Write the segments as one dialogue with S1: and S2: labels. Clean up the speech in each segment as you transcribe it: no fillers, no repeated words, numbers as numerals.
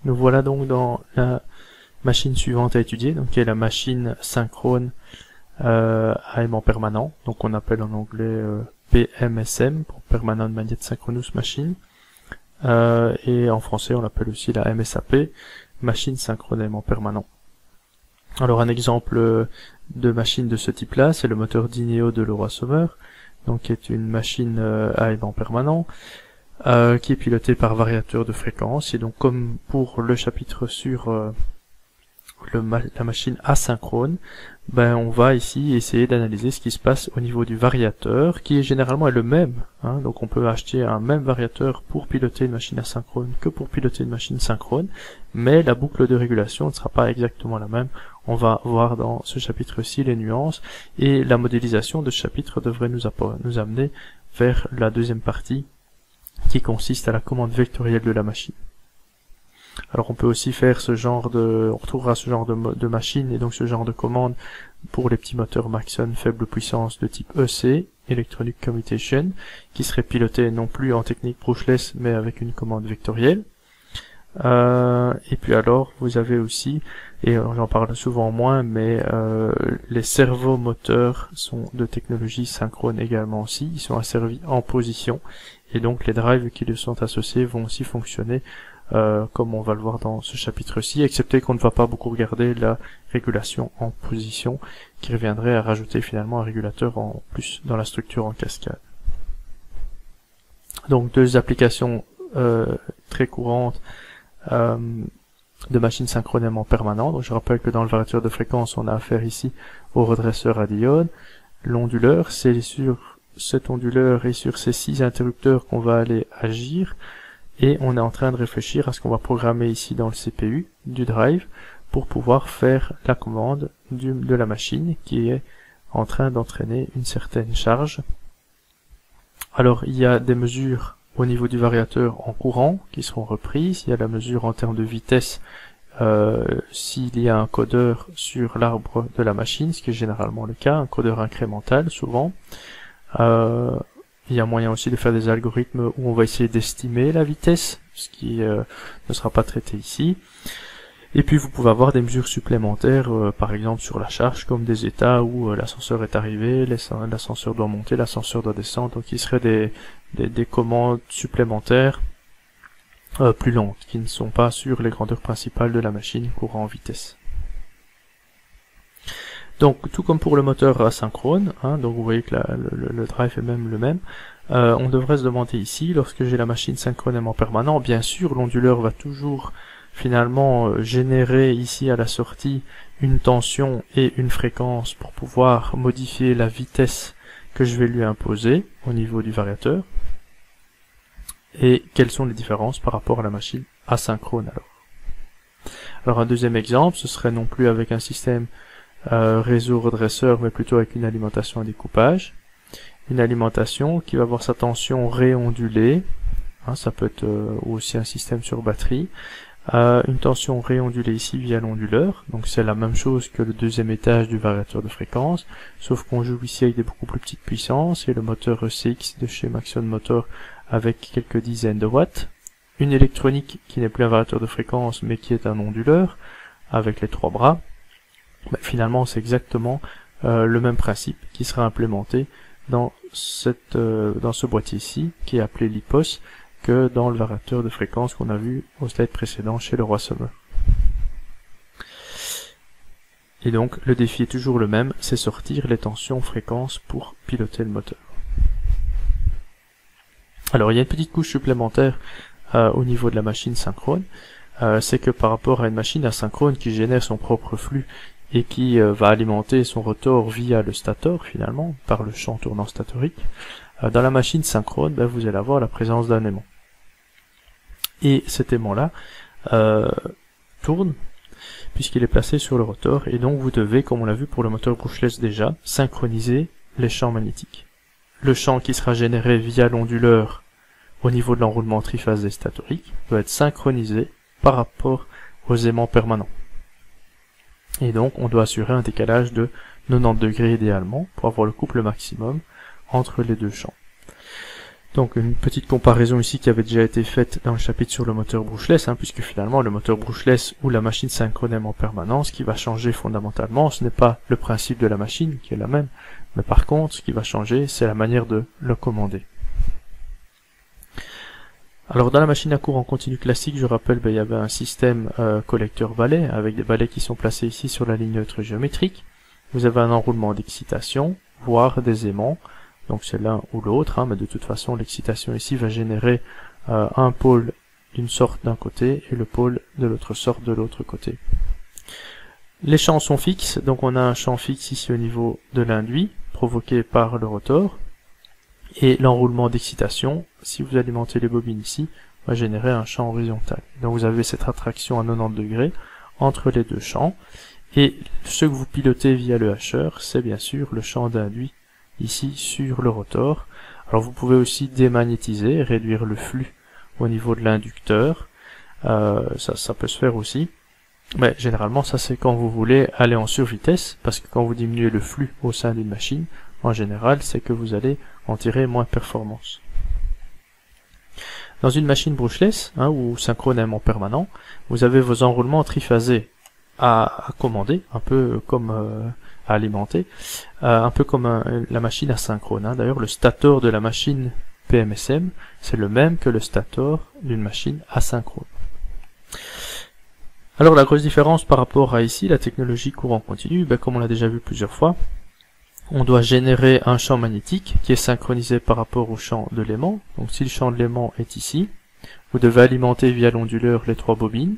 S1: Nous voilà donc dans la machine suivante à étudier, donc qui est la machine synchrone à aimant permanent, donc on appelle en anglais PMSM, pour Permanent Magnet Synchronous Machine, et en français on l'appelle aussi la MSAP, machine synchrone à aimant permanent. Alors un exemple de machine de ce type-là, c'est le moteur Dineo de Leroy Sommer, donc qui est une machine à aimant permanent, qui est pilotée par variateur de fréquence, et donc comme pour le chapitre sur la machine asynchrone, on va ici essayer d'analyser ce qui se passe au niveau du variateur, qui généralement est le même, donc on peut acheter un même variateur pour piloter une machine asynchrone que pour piloter une machine synchrone, mais la boucle de régulation ne sera pas exactement la même. On va voir dans ce chapitre-ci les nuances, et la modélisation de ce chapitre devrait nous amener vers la deuxième partie, qui consiste à la commande vectorielle de la machine. Alors on peut aussi faire on retrouvera ce genre de machine et donc ce genre de commande pour les petits moteurs Maxon faible puissance de type EC, Electronic Commutation, qui serait piloté non plus en technique brushless mais avec une commande vectorielle. Et puis alors vous avez aussi, et j'en parle souvent moins, mais les servomoteurs sont de technologie synchrone également aussi, ils sont asservis en position, et donc les drives qui lui sont associés vont aussi fonctionner comme on va le voir dans ce chapitre-ci, excepté qu'on ne va pas beaucoup regarder la régulation en position, qui reviendrait à rajouter finalement un régulateur en plus dans la structure en cascade. Donc deux applications très courantes de machines synchronément permanentes. Donc je rappelle que dans le variateur de fréquence, on a affaire ici au redresseur à diode. L'onduleur, c'est sur cet onduleur et sur ces 6 interrupteurs qu'on va aller agir. Et on est en train de réfléchir à ce qu'on va programmer ici dans le CPU du drive pour pouvoir faire la commande de la machine qui est en train d'entraîner une certaine charge. Alors il y a des mesures au niveau du variateur en courant qui seront reprises, il y a la mesure en termes de vitesse s'il y a un codeur sur l'arbre de la machine, ce qui est généralement le cas, un codeur incrémental souvent. Il y a moyen aussi de faire des algorithmes où on va essayer d'estimer la vitesse, ce qui ne sera pas traité ici. Et puis vous pouvez avoir des mesures supplémentaires, par exemple sur la charge, comme des états où l'ascenseur est arrivé, l'ascenseur doit monter, l'ascenseur doit descendre, donc il serait des commandes supplémentaires plus lentes, qui ne sont pas sur les grandeurs principales de la machine courant en vitesse. Donc tout comme pour le moteur asynchrone, donc vous voyez que le drive est même le même, on devrait se demander ici, lorsque j'ai la machine synchronément permanent, bien sûr l'onduleur va toujours finalement générer ici à la sortie une tension et une fréquence pour pouvoir modifier la vitesse que je vais lui imposer au niveau du variateur. Et quelles sont les différences par rapport à la machine asynchrone alors. Alors un deuxième exemple, ce serait non plus avec un système réseau redresseur, mais plutôt avec une alimentation à découpage. Une alimentation qui va avoir sa tension réondulée, ça peut être aussi un système sur batterie. Une tension réondulée ici via l'onduleur, donc c'est la même chose que le deuxième étage du variateur de fréquence, sauf qu'on joue ici avec des beaucoup plus petites puissances, et le moteur ECX de chez Maxon Motor avec quelques dizaines de watts. Une électronique qui n'est plus un variateur de fréquence, mais qui est un onduleur, avec les 3 bras. Finalement c'est exactement le même principe qui sera implémenté dans ce boîtier-ci, qui est appelé LIPOS, que dans le variateur de fréquence qu'on a vu au slide précédent chez Leroy Sommer. Et donc le défi est toujours le même, c'est sortir les tensions fréquences pour piloter le moteur. Alors il y a une petite couche supplémentaire au niveau de la machine synchrone, c'est que par rapport à une machine asynchrone qui génère son propre flux et qui va alimenter son rotor via le stator finalement, par le champ tournant statorique, dans la machine synchrone, vous allez avoir la présence d'un aimant. Et cet aimant-là tourne, puisqu'il est placé sur le rotor, et donc vous devez, comme on l'a vu pour le moteur brushless déjà, synchroniser les champs magnétiques. Le champ qui sera généré via l'onduleur au niveau de l'enroulement triphasé statorique doit être synchronisé par rapport aux aimants permanents. Et donc on doit assurer un décalage de 90 degrés idéalement pour avoir le couple maximum entre les deux champs. Donc une petite comparaison ici qui avait déjà été faite dans le chapitre sur le moteur brushless, puisque finalement le moteur brushless ou la machine synchrone en permanence, ce qui va changer fondamentalement, ce n'est pas le principe de la machine qui est la même, mais par contre ce qui va changer c'est la manière de le commander. Alors dans la machine à courant continu classique, je rappelle, il y avait un système collecteur-balai, avec des balais qui sont placés ici sur la ligne neutre géométrique. Vous avez un enroulement d'excitation, voire des aimants, donc c'est l'un ou l'autre, mais de toute façon l'excitation ici va générer un pôle d'une sorte d'un côté et le pôle de l'autre sorte de l'autre côté. Les champs sont fixes, donc on a un champ fixe ici au niveau de l'induit, provoqué par le rotor, et l'enroulement d'excitation, si vous alimentez les bobines ici, va générer un champ horizontal. Donc vous avez cette attraction à 90 degrés entre les deux champs, et ce que vous pilotez via le hacheur, c'est bien sûr le champ d'induit ici sur le rotor. Alors vous pouvez aussi démagnétiser, réduire le flux au niveau de l'inducteur, ça peut se faire aussi, mais généralement ça c'est quand vous voulez aller en survitesse, parce que quand vous diminuez le flux au sein d'une machine, en général c'est que vous allez en tirer moins de performance. Dans une machine brushless, ou synchrone aimant permanent, vous avez vos enroulements triphasés à commander, un peu comme à alimenter, un peu comme la machine asynchrone. D'ailleurs, le stator de la machine PMSM, c'est le même que le stator d'une machine asynchrone. Alors la grosse différence par rapport à ici, la technologie courant continu, comme on l'a déjà vu plusieurs fois, on doit générer un champ magnétique qui est synchronisé par rapport au champ de l'aimant. Donc si le champ de l'aimant est ici, vous devez alimenter via l'onduleur les 3 bobines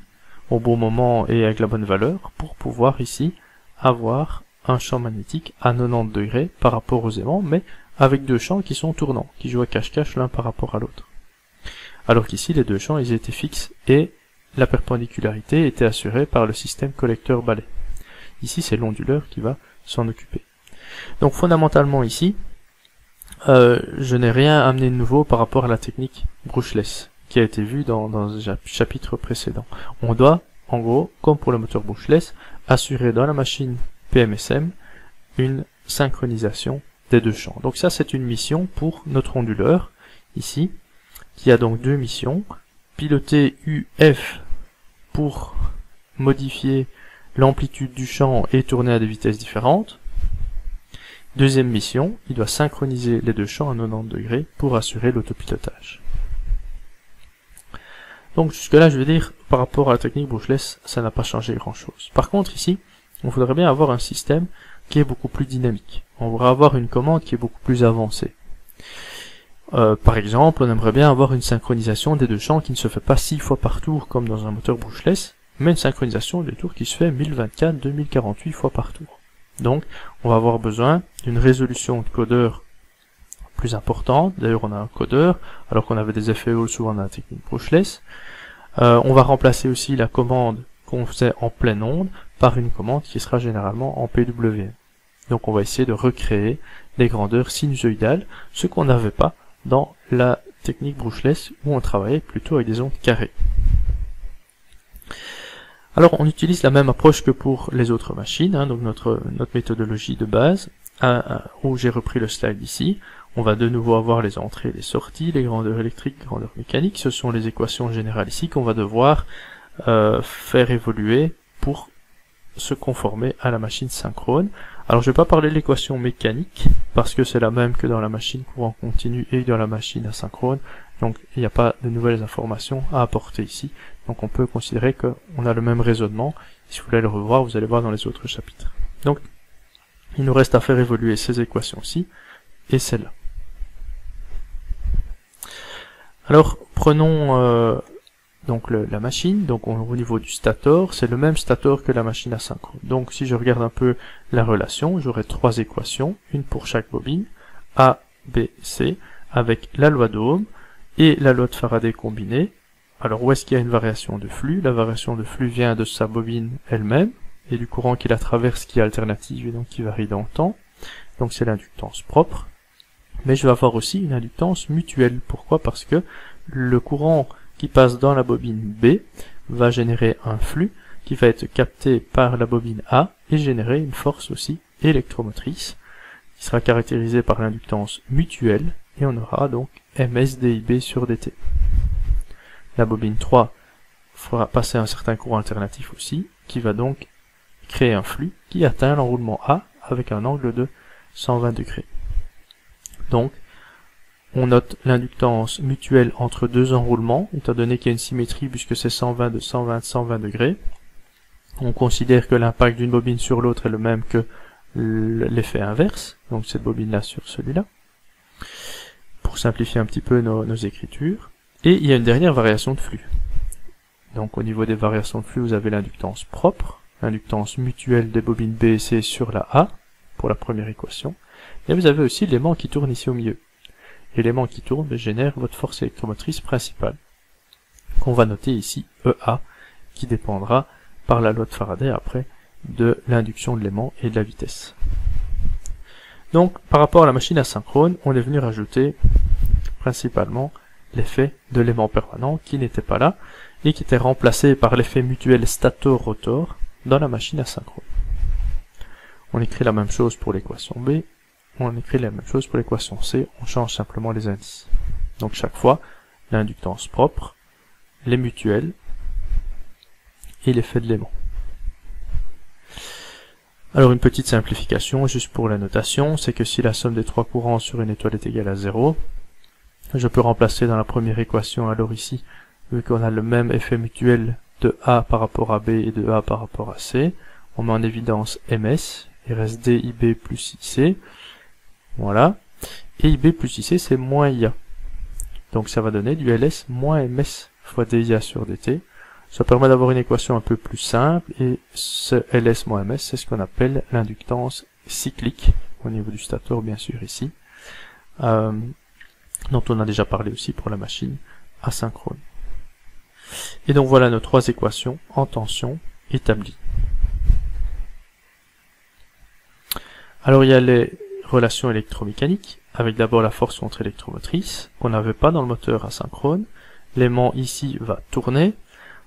S1: au bon moment et avec la bonne valeur pour pouvoir ici avoir un champ magnétique à 90 degrés par rapport aux aimants, mais avec 2 champs qui sont tournants, qui jouent à cache-cache l'un par rapport à l'autre. Alors qu'ici les 2 champs ils étaient fixes et la perpendicularité était assurée par le système collecteur-balai. Ici c'est l'onduleur qui va s'en occuper. Donc fondamentalement ici, je n'ai rien amené de nouveau par rapport à la technique brushless qui a été vue dans un chapitre précédent. On doit, en gros, comme pour le moteur brushless, assurer dans la machine PMSM une synchronisation des 2 champs. Donc ça c'est une mission pour notre onduleur, ici, qui a donc 2 missions. Piloter UF pour modifier l'amplitude du champ et tourner à des vitesses différentes. Deuxième mission, il doit synchroniser les 2 champs à 90 degrés pour assurer l'autopilotage. Donc jusque là je veux dire, par rapport à la technique brushless, ça n'a pas changé grand chose. Par contre ici, on voudrait bien avoir un système qui est beaucoup plus dynamique. On voudrait avoir une commande qui est beaucoup plus avancée. Par exemple, on aimerait bien avoir une synchronisation des 2 champs qui ne se fait pas 6 fois par tour comme dans un moteur brushless, mais une synchronisation des tours qui se fait 1024-2048 fois par tour. Donc, on va avoir besoin d'une résolution de codeur plus importante. D'ailleurs, on a un codeur, alors qu'on avait des FEO souvent dans la technique brushless. On va remplacer aussi la commande qu'on faisait en pleine onde par une commande qui sera généralement en PWM. Donc, on va essayer de recréer des grandeurs sinusoïdales, ce qu'on n'avait pas dans la technique brushless où on travaillait plutôt avec des ondes carrées. Alors on utilise la même approche que pour les autres machines, donc notre méthodologie de base, où j'ai repris le slide ici. On va de nouveau avoir les entrées et les sorties, les grandeurs électriques, grandeurs mécaniques. Ce sont les équations générales ici qu'on va devoir faire évoluer pour se conformer à la machine synchrone. Alors je ne vais pas parler de l'équation mécanique, parce que c'est la même que dans la machine courant continu et dans la machine asynchrone, donc il n'y a pas de nouvelles informations à apporter ici. Donc on peut considérer qu'on a le même raisonnement. Si vous voulez le revoir, vous allez voir dans les autres chapitres. Donc il nous reste à faire évoluer ces équations-ci et celle-là. Alors prenons donc la machine, donc au niveau du stator, c'est le même stator que la machine asynchrone. Donc si je regarde un peu la relation, j'aurai 3 équations, une pour chaque bobine, A, B, C, avec la loi d'Ohm et la loi de Faraday combinée. Alors où est-ce qu'il y a une variation de flux? La variation de flux vient de sa bobine elle-même, et du courant qui la traverse qui est alternative et donc qui varie dans le temps. Donc c'est l'inductance propre. Mais je vais avoir aussi une inductance mutuelle. Pourquoi? Parce que le courant qui passe dans la bobine B va générer un flux qui va être capté par la bobine A et générer une force aussi électromotrice qui sera caractérisée par l'inductance mutuelle, et on aura donc MSDIB sur DT. La bobine 3 fera passer un certain courant alternatif aussi, qui va donc créer un flux qui atteint l'enroulement A avec un angle de 120 degrés. Donc, on note l'inductance mutuelle entre deux enroulements, étant donné qu'il y a une symétrie puisque c'est 120 de 120 120 degrés. On considère que l'impact d'une bobine sur l'autre est le même que l'effet inverse, donc cette bobine-là sur celui-là, pour simplifier un petit peu nos écritures. Et il y a une dernière variation de flux. Donc au niveau des variations de flux, vous avez l'inductance propre, l'inductance mutuelle des bobines B et C sur la A, pour la première équation, et vous avez aussi l'aimant qui tourne ici au milieu. L'élément qui tourne génère votre force électromotrice principale, qu'on va noter ici EA, qui dépendra par la loi de Faraday après de l'induction de l'aimant et de la vitesse. Donc par rapport à la machine asynchrone, on est venu rajouter principalement l'effet de l'aimant permanent qui n'était pas là et qui était remplacé par l'effet mutuel stator-rotor dans la machine asynchrone. On écrit la même chose pour l'équation B, on écrit la même chose pour l'équation C, on change simplement les indices. Donc chaque fois, l'inductance propre, les mutuelles et l'effet de l'aimant. Alors une petite simplification, juste pour la notation, c'est que si la somme des trois courants sur une étoile est égale à 0, je peux remplacer dans la première équation, alors ici, vu qu'on a le même effet mutuel de A par rapport à B et de A par rapport à C, on met en évidence MS, il reste DIB plus IC, voilà, et IB plus IC c'est moins IA. Donc ça va donner du LS moins MS fois DIA sur DT. Ça permet d'avoir une équation un peu plus simple, et ce LS moins MS, c'est ce qu'on appelle l'inductance cyclique, au niveau du stator bien sûr ici, dont on a déjà parlé aussi pour la machine asynchrone. Et donc voilà nos trois équations en tension établies. Alors il y a les relations électromécaniques, avec d'abord la force contre-électromotrice, qu'on n'avait pas dans le moteur asynchrone. L'aimant ici va tourner.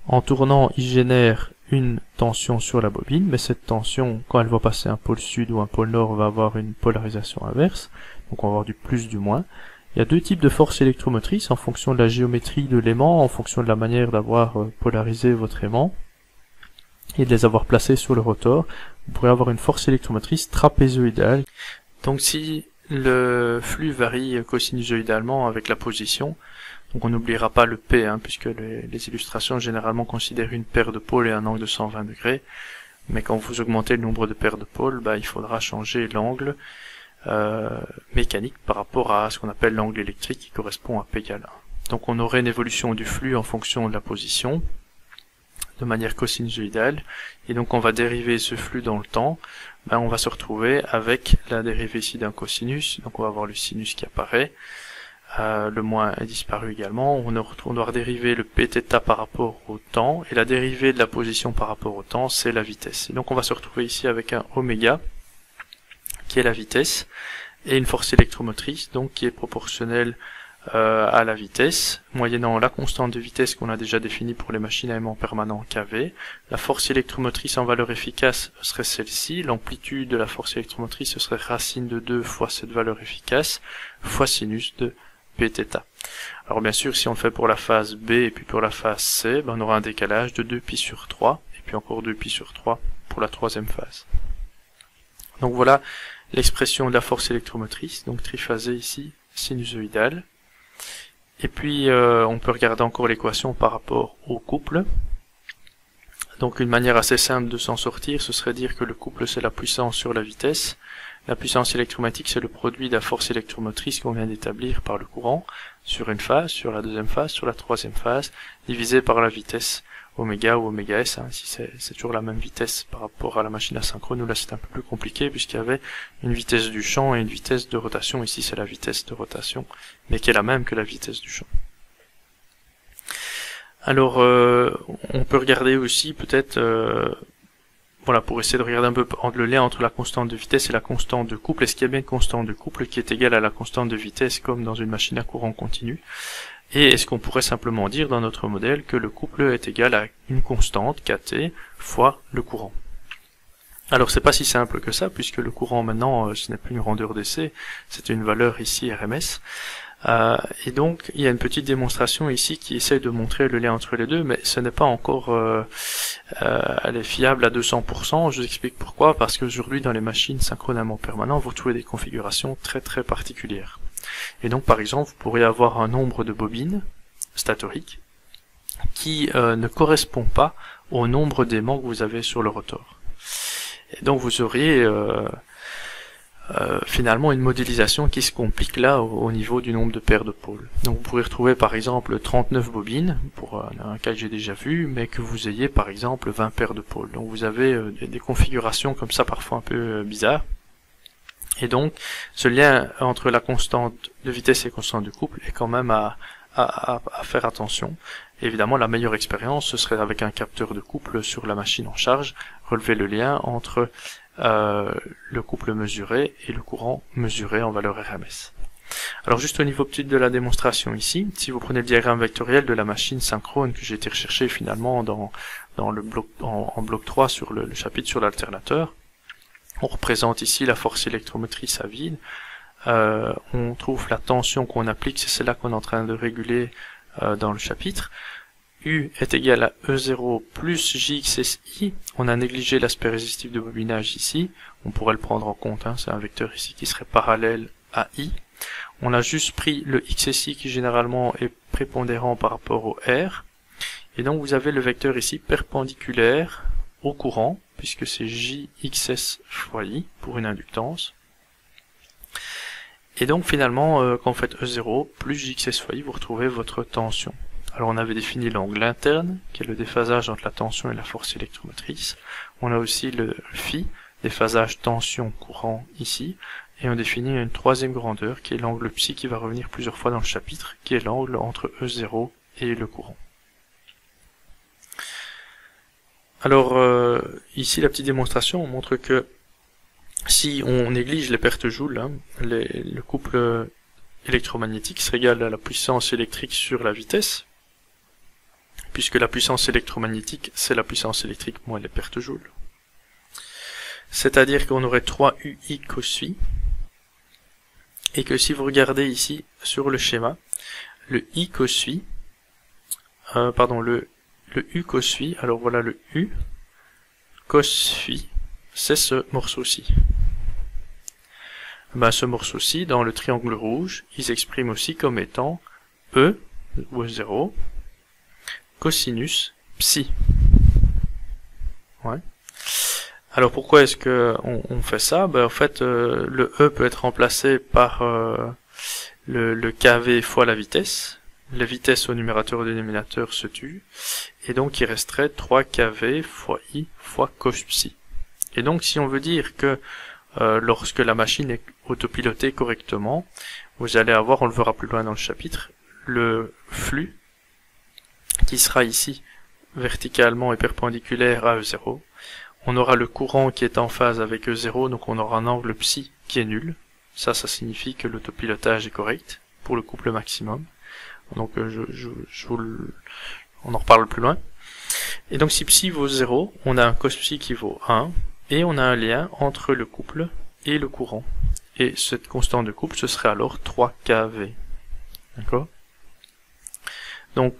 S1: En tournant, il génère une tension sur la bobine, mais cette tension, quand elle va passer un pôle sud ou un pôle nord, va avoir une polarisation inverse, donc on va avoir du plus du moins. Il y a deux types de forces électromotrices en fonction de la géométrie de l'aimant, en fonction de la manière d'avoir polarisé votre aimant, et de les avoir placés sur le rotor. Vous pourrez avoir une force électromotrice trapézoïdale. Donc si le flux varie cosinusoïdalement avec la position, donc on n'oubliera pas le P, puisque les illustrations généralement considèrent une paire de pôles et un angle de 120 degrés, mais quand vous augmentez le nombre de paires de pôles, il faudra changer l'angle mécanique par rapport à ce qu'on appelle l'angle électrique qui correspond à P égale 1. Donc on aurait une évolution du flux en fonction de la position, de manière cosinusoïdale, et donc on va dériver ce flux dans le temps, on va se retrouver avec la dérivée ici d'un cosinus, donc on va avoir le sinus qui apparaît, le moins est disparu également, on doit dériver le pθ par rapport au temps, et la dérivée de la position par rapport au temps, c'est la vitesse. Et donc on va se retrouver ici avec un oméga, qui est la vitesse, et une force électromotrice, donc qui est proportionnelle à la vitesse, moyennant la constante de vitesse qu'on a déjà définie pour les machines à aimant permanent KV. La force électromotrice en valeur efficace serait celle-ci, l'amplitude de la force électromotrice ce serait racine de 2 fois cette valeur efficace, fois sinus de Pθ. Alors bien sûr, si on le fait pour la phase B et puis pour la phase C, on aura un décalage de 2π sur 3, et puis encore 2π sur 3 pour la troisième phase. Donc voilà l'expression de la force électromotrice, donc triphasée ici, sinusoïdale. Et puis on peut regarder encore l'équation par rapport au couple. Donc une manière assez simple de s'en sortir, ce serait dire que le couple c'est la puissance sur la vitesse. La puissance électromagnétique c'est le produit de la force électromotrice qu'on vient d'établir par le courant sur une phase, sur la deuxième phase, sur la troisième phase, divisé par la vitesse oméga ou oméga s, si c'est toujours la même vitesse par rapport à la machine asynchrone, où là c'est un peu plus compliqué puisqu'il y avait une vitesse du champ et une vitesse de rotation. Ici c'est la vitesse de rotation, mais qui est la même que la vitesse du champ. Alors on peut regarder aussi peut-être, pour essayer de regarder un peu le lien entre la constante de vitesse et la constante de couple. Est-ce qu'il y a bien une constante de couple qui est égale à la constante de vitesse comme dans une machine à courant continu? Et est-ce qu'on pourrait simplement dire dans notre modèle que le couple est égal à une constante, kT, fois le courant? Alors c'est pas si simple que ça, puisque le courant maintenant, ce n'est plus une grandeur d'essai, c'est une valeur ici RMS. Et donc il y a une petite démonstration ici qui essaie de montrer le lien entre les deux, mais ce n'est pas encore elle est fiable à 200%. Je vous explique pourquoi, parce qu'aujourd'hui dans les machines synchronement permanent, vous trouvez des configurations très très particulières. Et donc par exemple, vous pourriez avoir un nombre de bobines statoriques qui ne correspond pas au nombre d'aimants que vous avez sur le rotor. Et donc vous auriez finalement une modélisation qui se complique là au niveau du nombre de paires de pôles. Donc vous pourrez retrouver par exemple 39 bobines, pour un cas que j'ai déjà vu, mais que vous ayez par exemple 20 paires de pôles. Donc vous avez des configurations comme ça parfois un peu bizarres. Et donc ce lien entre la constante de vitesse et la constante de couple est quand même à faire attention. Évidemment, la meilleure expérience, ce serait avec un capteur de couple sur la machine en charge, relever le lien entre le couple mesuré et le courant mesuré en valeur RMS. Alors juste au niveau petit de la démonstration ici, si vous prenez le diagramme vectoriel de la machine synchrone que j'ai été rechercher finalement dans le bloc en bloc 3 sur le chapitre sur l'alternateur, on représente ici la force électromotrice à vide. On trouve la tension qu'on applique, c'est celle-là qu'on est en train de réguler dans le chapitre. U est égal à E0 plus JXSI. On a négligé l'aspect résistif de bobinage ici. On pourrait le prendre en compte, hein. C'est un vecteur ici qui serait parallèle à I. On a juste pris le XSI qui généralement est prépondérant par rapport au R. Et donc vous avez le vecteur ici perpendiculaire au courant, puisque c'est JXS fois I pour une inductance. Et donc finalement, quand vous faites E0 plus JXS fois I, vous retrouvez votre tension. Alors on avait défini l'angle interne, qui est le déphasage entre la tension et la force électromotrice. On a aussi le phi, déphasage tension-courant ici. Et on définit une troisième grandeur, qui est l'angle psi, qui va revenir plusieurs fois dans le chapitre, qui est l'angle entre E0 et le courant. Alors ici la petite démonstration montre que si on néglige les pertes joules, hein, le couple électromagnétique serait égal à la puissance électrique sur la vitesse, puisque la puissance électromagnétique, c'est la puissance électrique moins les pertes joules. C'est-à-dire qu'on aurait 3 UI cos phi, et que si vous regardez ici sur le schéma, le I cos phi, le U cos phi, alors voilà le U cos phi, c'est ce morceau-ci. Ben, ce morceau-ci, dans le triangle rouge, il s'exprime aussi comme étant E, ou E0, cosinus psi. Ouais. Alors pourquoi est-ce que on fait ça? Ben, en fait, le E peut être remplacé par le kV fois la vitesse. La vitesse au numérateur et au dénominateur se tue. Et donc il resterait 3 kV fois I fois cos psi. Et donc si on veut dire que lorsque la machine est autopilotée correctement, vous allez avoir, on le verra plus loin dans le chapitre, le flux qui sera ici verticalement et perpendiculaire à E0. On aura le courant qui est en phase avec E0, donc on aura un angle psi qui est nul. Ça signifie que l'autopilotage est correct pour le couple maximum. Donc on en reparle plus loin. Et donc si psi vaut 0, on a un cos psi qui vaut 1, et on a un lien entre le couple et le courant. Et cette constante de couple, ce serait alors 3 kV. D'accord? Donc,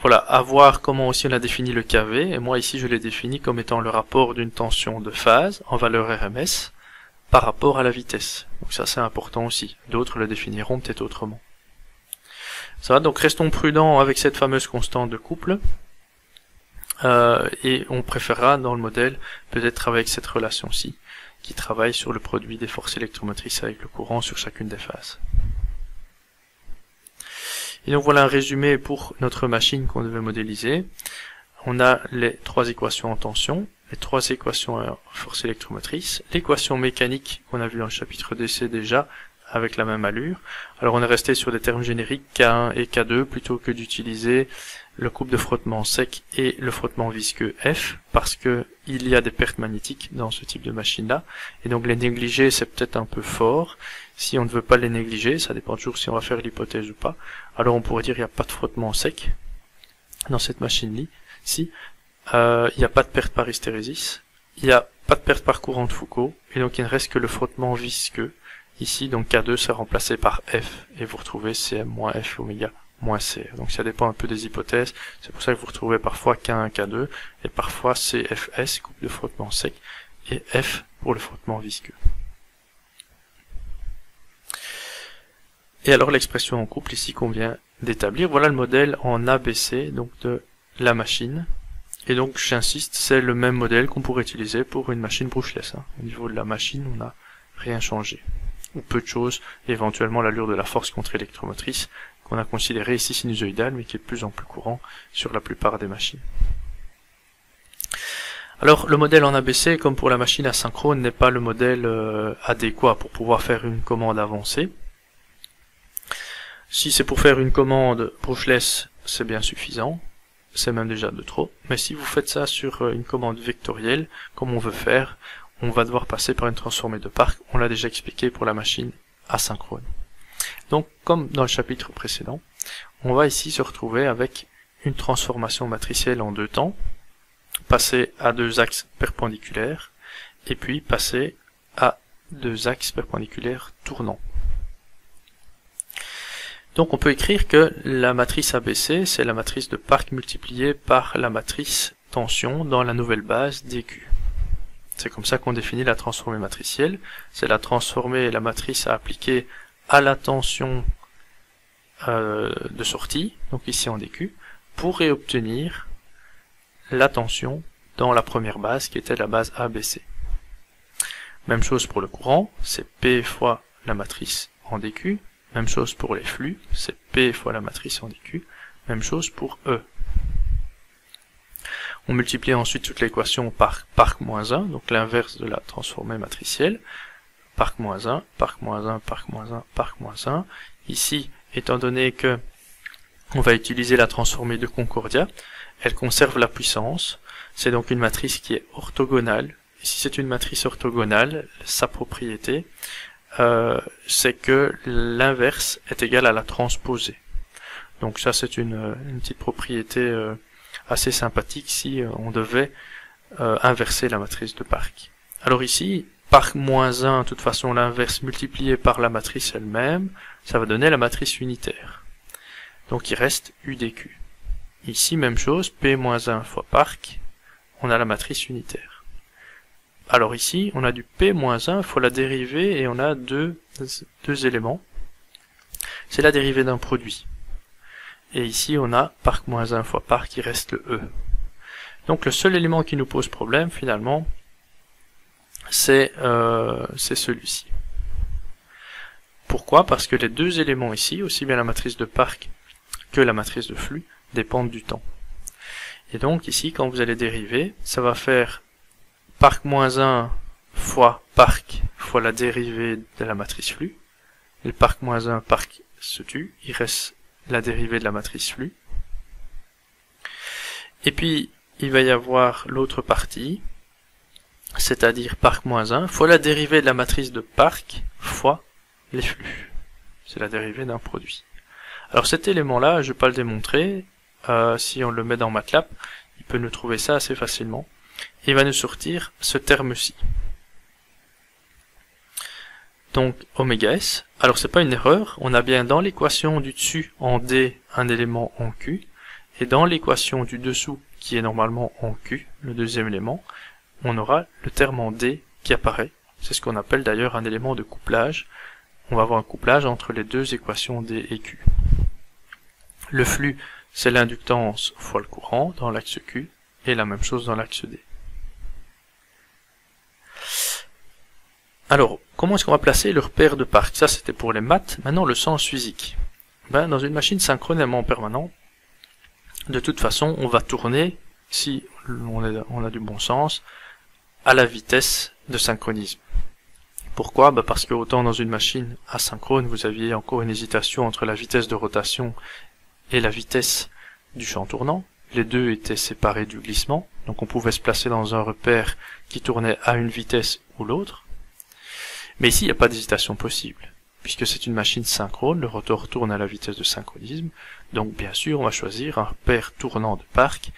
S1: voilà, à voir comment aussi on a défini le kV, et moi ici je l'ai défini comme étant le rapport d'une tension de phase en valeur RMS par rapport à la vitesse. Donc ça c'est important aussi. D'autres le définiront peut-être autrement. Ça va, donc restons prudents avec cette fameuse constante de couple. Et on préférera dans le modèle peut-être travailler avec cette relation-ci, qui travaille sur le produit des forces électromotrices avec le courant sur chacune des phases. Et donc voilà un résumé pour notre machine qu'on devait modéliser. On a les 3 équations en tension, les 3 équations en force électromotrice, l'équation mécanique qu'on a vu dans le chapitre DC déjà, avec la même allure. Alors on est resté sur des termes génériques K1 et K2 plutôt que d'utiliser le couple de frottement sec et le frottement visqueux F, parce que il y a des pertes magnétiques dans ce type de machine-là, et donc les négliger c'est peut-être un peu fort. Si on ne veut pas les négliger, ça dépend toujours si on va faire l'hypothèse ou pas, alors on pourrait dire qu'il n'y a pas de frottement sec dans cette machine-là. Si, il n'y a pas de perte par hystérésis, il n'y a pas de perte par courant de Foucault, et donc il ne reste que le frottement visqueux, Ici, donc K2 c'est remplacé par F, et vous retrouvez Cm moins F oméga moins Cr. Donc ça dépend un peu des hypothèses, c'est pour ça que vous retrouvez parfois K1, K2, et parfois CFS, couple de frottement sec, et F pour le frottement visqueux. Et alors l'expression en couple ici qu'on vient d'établir, voilà le modèle en ABC donc de la machine. Et donc j'insiste, c'est le même modèle qu'on pourrait utiliser pour une machine brushless. Au niveau de la machine, on n'a rien changé. Ou peu de choses, éventuellement l'allure de la force contre-électromotrice, qu'on a considéré ici sinusoïdale, mais qui est de plus en plus courant sur la plupart des machines. Alors le modèle en ABC, comme pour la machine asynchrone, n'est pas le modèle adéquat pour pouvoir faire une commande avancée. Si c'est pour faire une commande brushless, c'est bien suffisant, c'est même déjà de trop, mais si vous faites ça sur une commande vectorielle, comme on veut faire, on va devoir passer par une transformée de Park, on l'a déjà expliqué pour la machine asynchrone. Donc comme dans le chapitre précédent, on va ici se retrouver avec une transformation matricielle en deux temps, passer à deux axes perpendiculaires, et puis passer à deux axes perpendiculaires tournants. Donc on peut écrire que la matrice ABC, c'est la matrice de Park multipliée par la matrice tension dans la nouvelle base dQ. C'est comme ça qu'on définit la transformée matricielle. C'est la transformée, la matrice à appliquer à la tension de sortie, donc ici en dQ, pour réobtenir la tension dans la première base qui était la base ABC. Même chose pour le courant, c'est P fois la matrice en dQ. Même chose pour les flux, c'est P fois la matrice en dQ. Même chose pour E. On multiplie ensuite toute l'équation par Park-1, donc l'inverse de la transformée matricielle. Park-1, Park-1, Park-1, Park-1. Ici, étant donné que on va utiliser la transformée de Concordia, elle conserve la puissance. C'est donc une matrice qui est orthogonale. Et si c'est une matrice orthogonale, sa propriété, c'est que l'inverse est égal à la transposée. Donc ça c'est une petite propriété assez sympathique si on devait inverser la matrice de Park. Alors ici, Park-1, de toute façon l'inverse multiplié par la matrice elle-même, ça va donner la matrice unitaire. Donc il reste UDQ. Ici même chose, P-1 fois Park, on a la matrice unitaire. Alors ici, on a du P-1 fois la dérivée et on a deux éléments. C'est la dérivée d'un produit. Et ici, on a Park-1 fois Park qui reste le E. Donc le seul élément qui nous pose problème, finalement, c'est celui-ci. Pourquoi? Parce que les deux éléments ici, aussi bien la matrice de Park que la matrice de flux, dépendent du temps. Et donc ici, quand vous allez dériver, ça va faire Park-1 fois Park fois la dérivée de la matrice flux. Et le Park-1, Park se tue, il reste la dérivée de la matrice flux. Et puis, il va y avoir l'autre partie, c'est-à-dire Park-1 fois la dérivée de la matrice de Park fois les flux. C'est la dérivée d'un produit. Alors cet élément-là, je ne vais pas le démontrer, si on le met dans MATLAB, il peut nous trouver ça assez facilement. Il va nous sortir ce terme-ci. Donc oméga S. Alors c'est pas une erreur, on a bien dans l'équation du dessus en D un élément en Q, et dans l'équation du dessous qui est normalement en Q, le deuxième élément, on aura le terme en D qui apparaît. C'est ce qu'on appelle d'ailleurs un élément de couplage. On va avoir un couplage entre les deux équations D et Q. Le flux, c'est l'inductance fois le courant dans l'axe Q, et la même chose dans l'axe D. Alors, comment est-ce qu'on va placer le repère de Park? Ça, c'était pour les maths. Maintenant, le sens physique. Dans une machine synchronément permanent, de toute façon, on va tourner, si on a du bon sens, à la vitesse de synchronisme. Pourquoi? Parce que autant dans une machine asynchrone, vous aviez encore une hésitation entre la vitesse de rotation et la vitesse du champ tournant. Les deux étaient séparés du glissement, donc on pouvait se placer dans un repère qui tournait à une vitesse ou l'autre. Mais ici, il n'y a pas d'hésitation possible, puisque c'est une machine synchrone, le rotor tourne à la vitesse de synchronisme, donc bien sûr, on va choisir un repère tournant de Park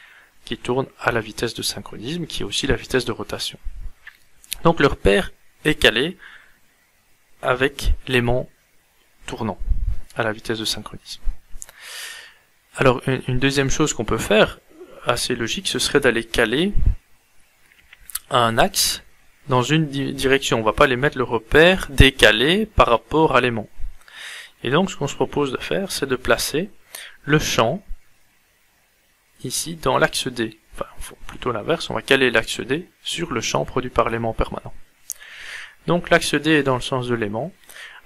S1: qui tourne à la vitesse de synchronisme, qui est aussi la vitesse de rotation. Donc le repère est calé avec l'aimant tournant à la vitesse de synchronisme. Alors une deuxième chose qu'on peut faire, assez logique, ce serait d'aller caler un axe dans une direction. On va pas aller mettre le repère décalé par rapport à l'aimant. Et donc ce qu'on se propose de faire, c'est de placer le champ ici dans l'axe D. Enfin, plutôt l'inverse, on va caler l'axe D sur le champ produit par l'aimant permanent. Donc l'axe D est dans le sens de l'aimant.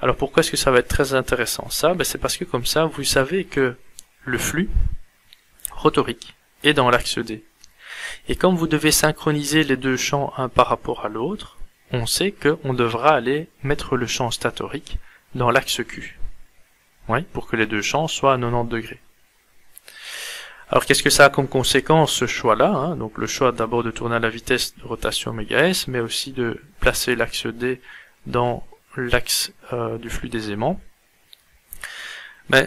S1: Alors pourquoi est-ce que ça va être très intéressant ça? C'est parce que comme ça, vous savez que le flux rotorique est dans l'axe D. Et comme vous devez synchroniser les deux champs un par rapport à l'autre, on sait qu'on devra aller mettre le champ statorique dans l'axe Q. Oui, pour que les deux champs soient à 90 degrés. Alors qu'est-ce que ça a comme conséquence ce choix-là, Donc le choix d'abord de tourner à la vitesse de rotation ωs, mais aussi de placer l'axe D dans l'axe du flux des aimants.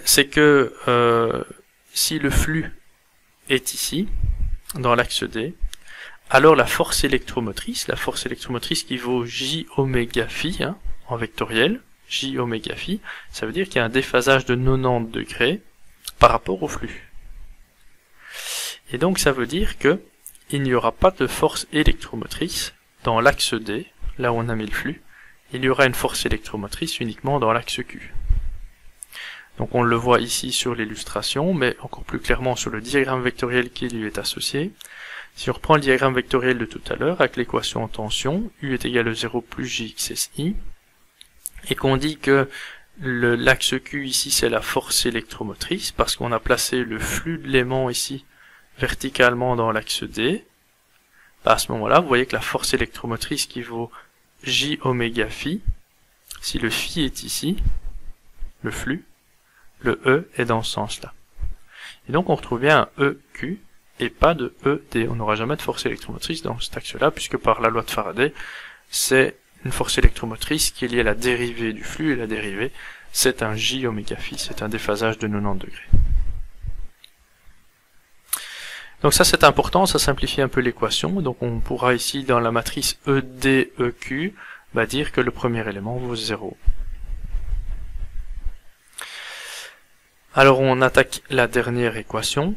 S1: C'est que si le flux est ici, dans l'axe D, alors la force électromotrice qui vaut J oméga phi, en vectoriel, J oméga phi, ça veut dire qu'il y a un déphasage de 90 degrés par rapport au flux. Et donc ça veut dire que il n'y aura pas de force électromotrice dans l'axe D, là où on a mis le flux, il y aura une force électromotrice uniquement dans l'axe Q. Donc on le voit ici sur l'illustration, mais encore plus clairement sur le diagramme vectoriel qui lui est associé. Si on reprend le diagramme vectoriel de tout à l'heure, avec l'équation en tension, U est égal à 0 plus JXSI, et qu'on dit que l'axe Q ici c'est la force électromotrice, parce qu'on a placé le flux de l'aimant ici verticalement dans l'axe D, à ce moment-là, vous voyez que la force électromotrice qui vaut J oméga phi, si le phi est ici, le flux, le E est dans ce sens-là. Et donc on retrouve bien un EQ et pas de ED. On n'aura jamais de force électromotrice dans cet axe-là, puisque par la loi de Faraday, c'est une force électromotrice qui est liée à la dérivée du flux, et la dérivée, c'est un J oméga phi, c'est un déphasage de 90 degrés. Donc ça c'est important, ça simplifie un peu l'équation. Donc on pourra ici dans la matrice ED-EQ dire que le premier élément vaut 0. Alors on attaque la dernière équation,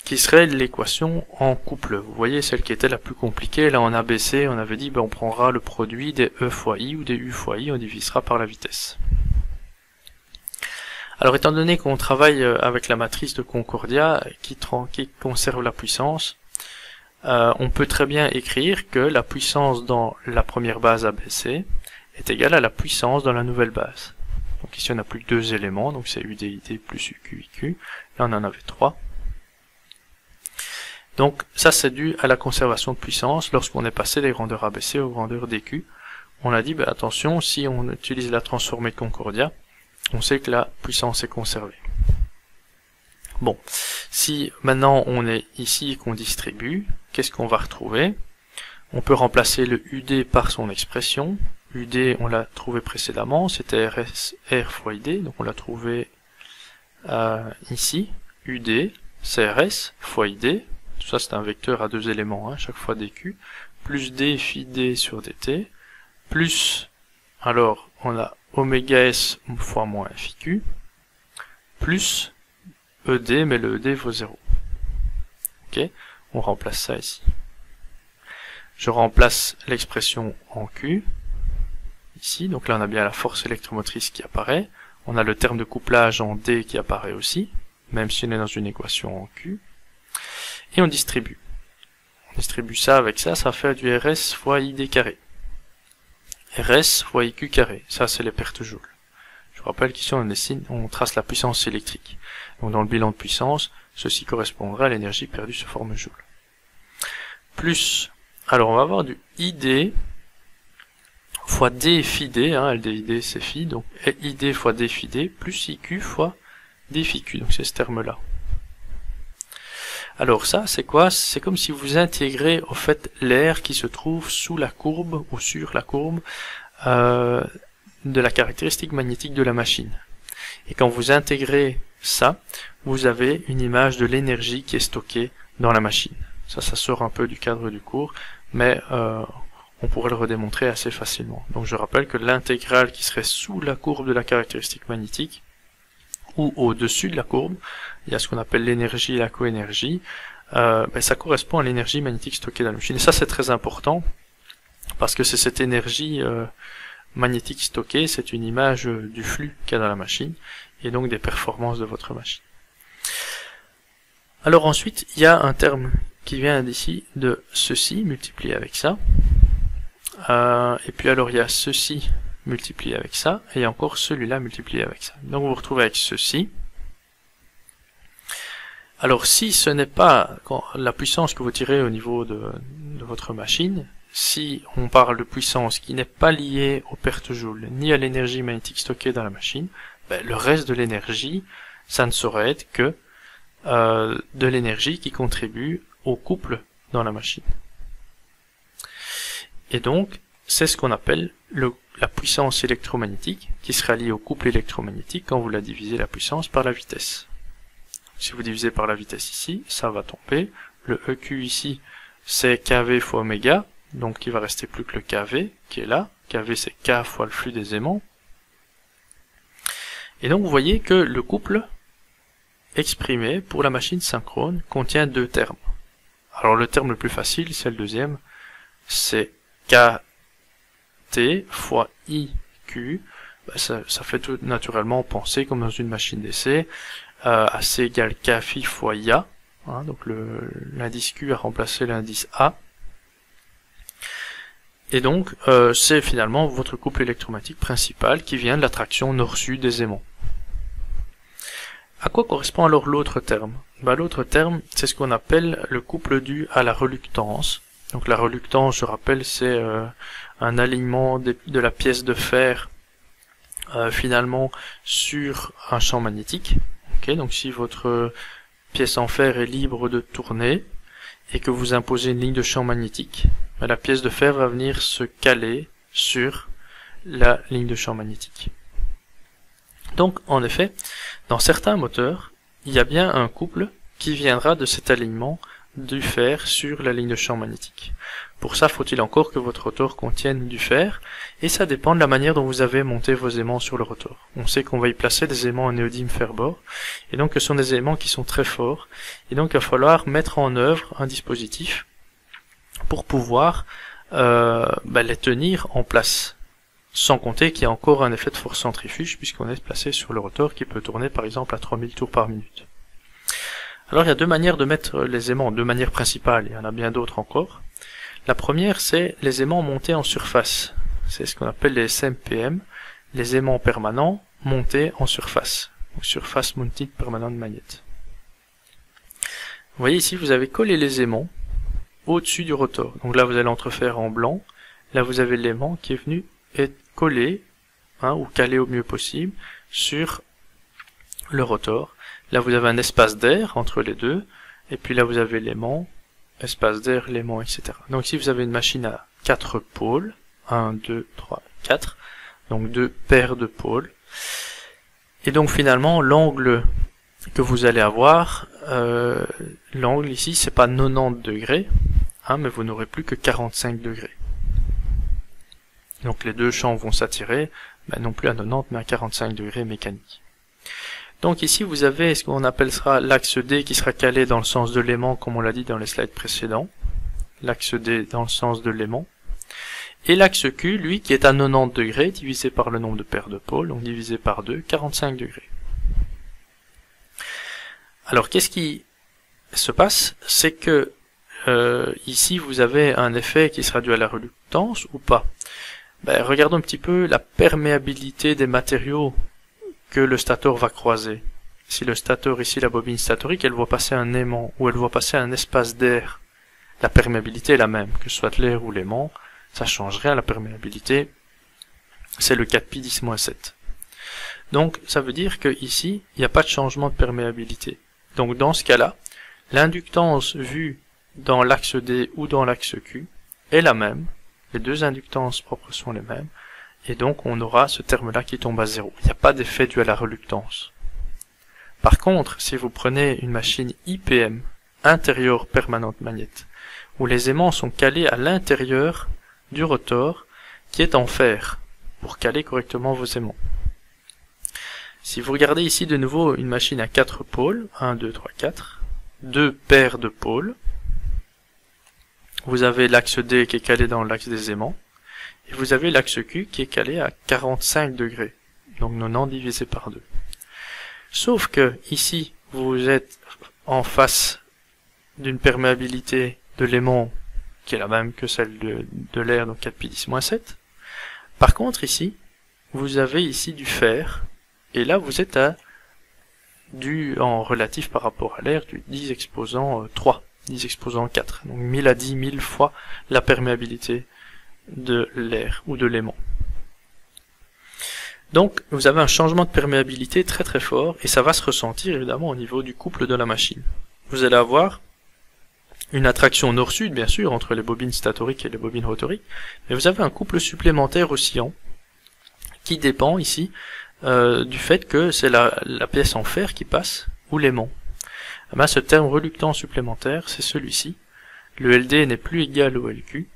S1: qui serait l'équation en couple. Vous voyez celle qui était la plus compliquée. Là en ABC on avait dit on prendra le produit des E fois I ou des U fois I, on divisera par la vitesse. Alors étant donné qu'on travaille avec la matrice de Concordia qui conserve la puissance, on peut très bien écrire que la puissance dans la première base ABC est égale à la puissance dans la nouvelle base. Donc ici on n'a plus que deux éléments, donc c'est UDID plus UQIQ, là on en avait 3. Donc ça c'est dû à la conservation de puissance lorsqu'on est passé des grandeurs ABC aux grandeurs DQ. On a dit attention, si on utilise la transformée de Concordia, on sait que la puissance est conservée. Bon, si maintenant on est ici et qu'on distribue, qu'est-ce qu'on va retrouver? On peut remplacer le UD par son expression. UD, on l'a trouvé précédemment, c'était R fois ID, donc on l'a trouvé ici. UD, CRS fois ID, tout ça c'est un vecteur à deux éléments, chaque fois DQ, plus D phi D sur DT, plus, alors on a oméga S fois moins FIQ, plus ED, mais le ED vaut 0. Ok, on remplace ça ici. Je remplace l'expression en Q, ici, donc là on a bien la force électromotrice qui apparaît, on a le terme de couplage en D qui apparaît aussi, même si on est dans une équation en Q, et on distribue. On distribue ça avec ça, ça fait du RS fois ID carré. RS fois IQ carré, ça c'est les pertes joules. Je vous rappelle qu'ici on trace la puissance électrique. Donc dans le bilan de puissance, ceci correspondrait à l'énergie perdue sous forme joule. Plus, alors on va avoir du ID fois D phi D, LDID c'est phi, donc ID fois D phi D, plus IQ fois D phi Q, donc c'est ce terme-là. Alors ça, c'est quoi? C'est comme si vous intégrez au fait l'air qui se trouve sous la courbe ou sur la courbe de la caractéristique magnétique de la machine. Et quand vous intégrez ça, vous avez une image de l'énergie qui est stockée dans la machine. Ça sort un peu du cadre du cours, mais on pourrait le redémontrer assez facilement. Donc je rappelle que l'intégrale qui serait sous la courbe de la caractéristique magnétique, ou au-dessus de la courbe, il y a ce qu'on appelle l'énergie et la coénergie, ça correspond à l'énergie magnétique stockée dans la machine. Et ça c'est très important, parce que c'est cette énergie magnétique stockée, c'est une image du flux qu'il y a dans la machine, et donc des performances de votre machine. Alors ensuite, il y a un terme qui vient d'ici de ceci multiplié avec ça, et puis alors il y a ceci multiplié avec ça, et encore celui-là multiplié avec ça. Donc vous vous retrouvez avec ceci. Alors si ce n'est pas la puissance que vous tirez au niveau de votre machine, si on parle de puissance qui n'est pas liée aux pertes joules, ni à l'énergie magnétique stockée dans la machine, le reste de l'énergie, ça ne saurait être que de l'énergie qui contribue au couple dans la machine. Et donc, c'est ce qu'on appelle la puissance électromagnétique, qui sera liée au couple électromagnétique quand vous la divisez la puissance par la vitesse. Si vous divisez par la vitesse ici, ça va tomber. Le EQ ici, c'est kV fois oméga, donc il va rester plus que le kV qui est là. kV c'est k fois le flux des aimants. Et donc vous voyez que le couple exprimé pour la machine synchrone contient deux termes. Alors le terme le plus facile, c'est le deuxième, c'est KT fois IQ. Ça fait tout naturellement penser comme dans une machine d'essai, AC égale KFI fois IA. Donc l'indice Q a remplacé l'indice A. Et donc c'est finalement votre couple électromagnétique principal qui vient de l'attraction nord-sud des aimants. À quoi correspond alors l'autre terme? L'autre terme, c'est ce qu'on appelle le couple dû à la reluctance. Donc la reluctance, je rappelle, c'est un alignement de la pièce de fer finalement sur un champ magnétique. Donc si votre pièce en fer est libre de tourner et que vous imposez une ligne de champ magnétique, la pièce de fer va venir se caler sur la ligne de champ magnétique. Donc, en effet, dans certains moteurs, il y a bien un couple qui viendra de cet alignement du fer sur la ligne de champ magnétique. Pour ça, faut-il encore que votre rotor contienne du fer, et ça dépend de la manière dont vous avez monté vos aimants sur le rotor. On sait qu'on va y placer des aimants en néodyme fer-bore, et donc ce sont des aimants qui sont très forts, et donc il va falloir mettre en œuvre un dispositif pour pouvoir les tenir en place. Sans compter qu'il y a encore un effet de force centrifuge puisqu'on est placé sur le rotor qui peut tourner par exemple à 3000 tours par minute. Alors il y a deux manières de mettre les aimants, deux manières principales, il y en a bien d'autres encore. La première c'est les aimants montés en surface, c'est ce qu'on appelle les SMPM, les aimants permanents montés en surface, donc Surface Mounted Permanent Magnet. Vous voyez ici vous avez collé les aimants au-dessus du rotor, donc là vous allez entrefaire en blanc, là vous avez l'aimant qui est venu être collé, ou calé au mieux possible, sur le rotor. Là vous avez un espace d'air entre les deux, et puis là vous avez l'aimant, espace d'air, l'aimant, etc. Donc ici vous avez une machine à 4 pôles, 1, 2, 3, 4, donc 2 paires de pôles. Et donc finalement l'angle que vous allez avoir, l'angle ici c'est pas 90 degrés, mais vous n'aurez plus que 45 degrés. Donc les deux champs vont s'attirer, non plus à 90 mais à 45 degrés mécaniques. Donc ici vous avez ce qu'on appellera l'axe D qui sera calé dans le sens de l'aimant comme on l'a dit dans les slides précédents. L'axe D dans le sens de l'aimant. Et l'axe Q, lui, qui est à 90 degrés divisé par le nombre de paires de pôles, donc divisé par 2, 45 degrés. Alors qu'est-ce qui se passe? C'est que ici vous avez un effet qui sera dû à la reluctance ou pas. Regardons un petit peu la perméabilité des matériaux que le stator va croiser. Si le stator, ici la bobine statorique, elle voit passer un aimant ou elle voit passer un espace d'air, la perméabilité est la même, que ce soit l'air ou l'aimant, ça change rien, la perméabilité, c'est le 4pi10-7. Donc ça veut dire que ici, il n'y a pas de changement de perméabilité. Donc dans ce cas-là, l'inductance vue dans l'axe D ou dans l'axe Q est la même. Les deux inductances propres sont les mêmes, et donc on aura ce terme-là qui tombe à 0. Il n'y a pas d'effet dû à la reluctance. Par contre, si vous prenez une machine IPM, intérieur permanente magnet, où les aimants sont calés à l'intérieur du rotor qui est en fer pour caler correctement vos aimants. Si vous regardez ici de nouveau une machine à 4 pôles, 1, 2, 3, 4, 2 paires de pôles, vous avez l'axe D qui est calé dans l'axe des aimants, et vous avez l'axe Q qui est calé à 45 degrés, donc 90 divisé par 2. Sauf que ici, vous êtes en face d'une perméabilité de l'aimant qui est la même que celle de l'air, donc 4pi10-7. Par contre ici, vous avez ici du fer, et là vous êtes à en relatif par rapport à l'air du 10 exposant 3, 10 exposant 4, donc 1000 à 10 000 fois la perméabilité de l'air ou de l'aimant. Donc vous avez un changement de perméabilité très très fort, et ça va se ressentir évidemment au niveau du couple de la machine. Vous allez avoir une attraction nord-sud bien sûr entre les bobines statoriques et les bobines rotoriques, mais vous avez un couple supplémentaire oscillant qui dépend ici du fait que c'est la pièce en fer qui passe ou l'aimant. Ce terme reluctant supplémentaire, c'est celui-ci. Le LD n'est plus égal au LQ,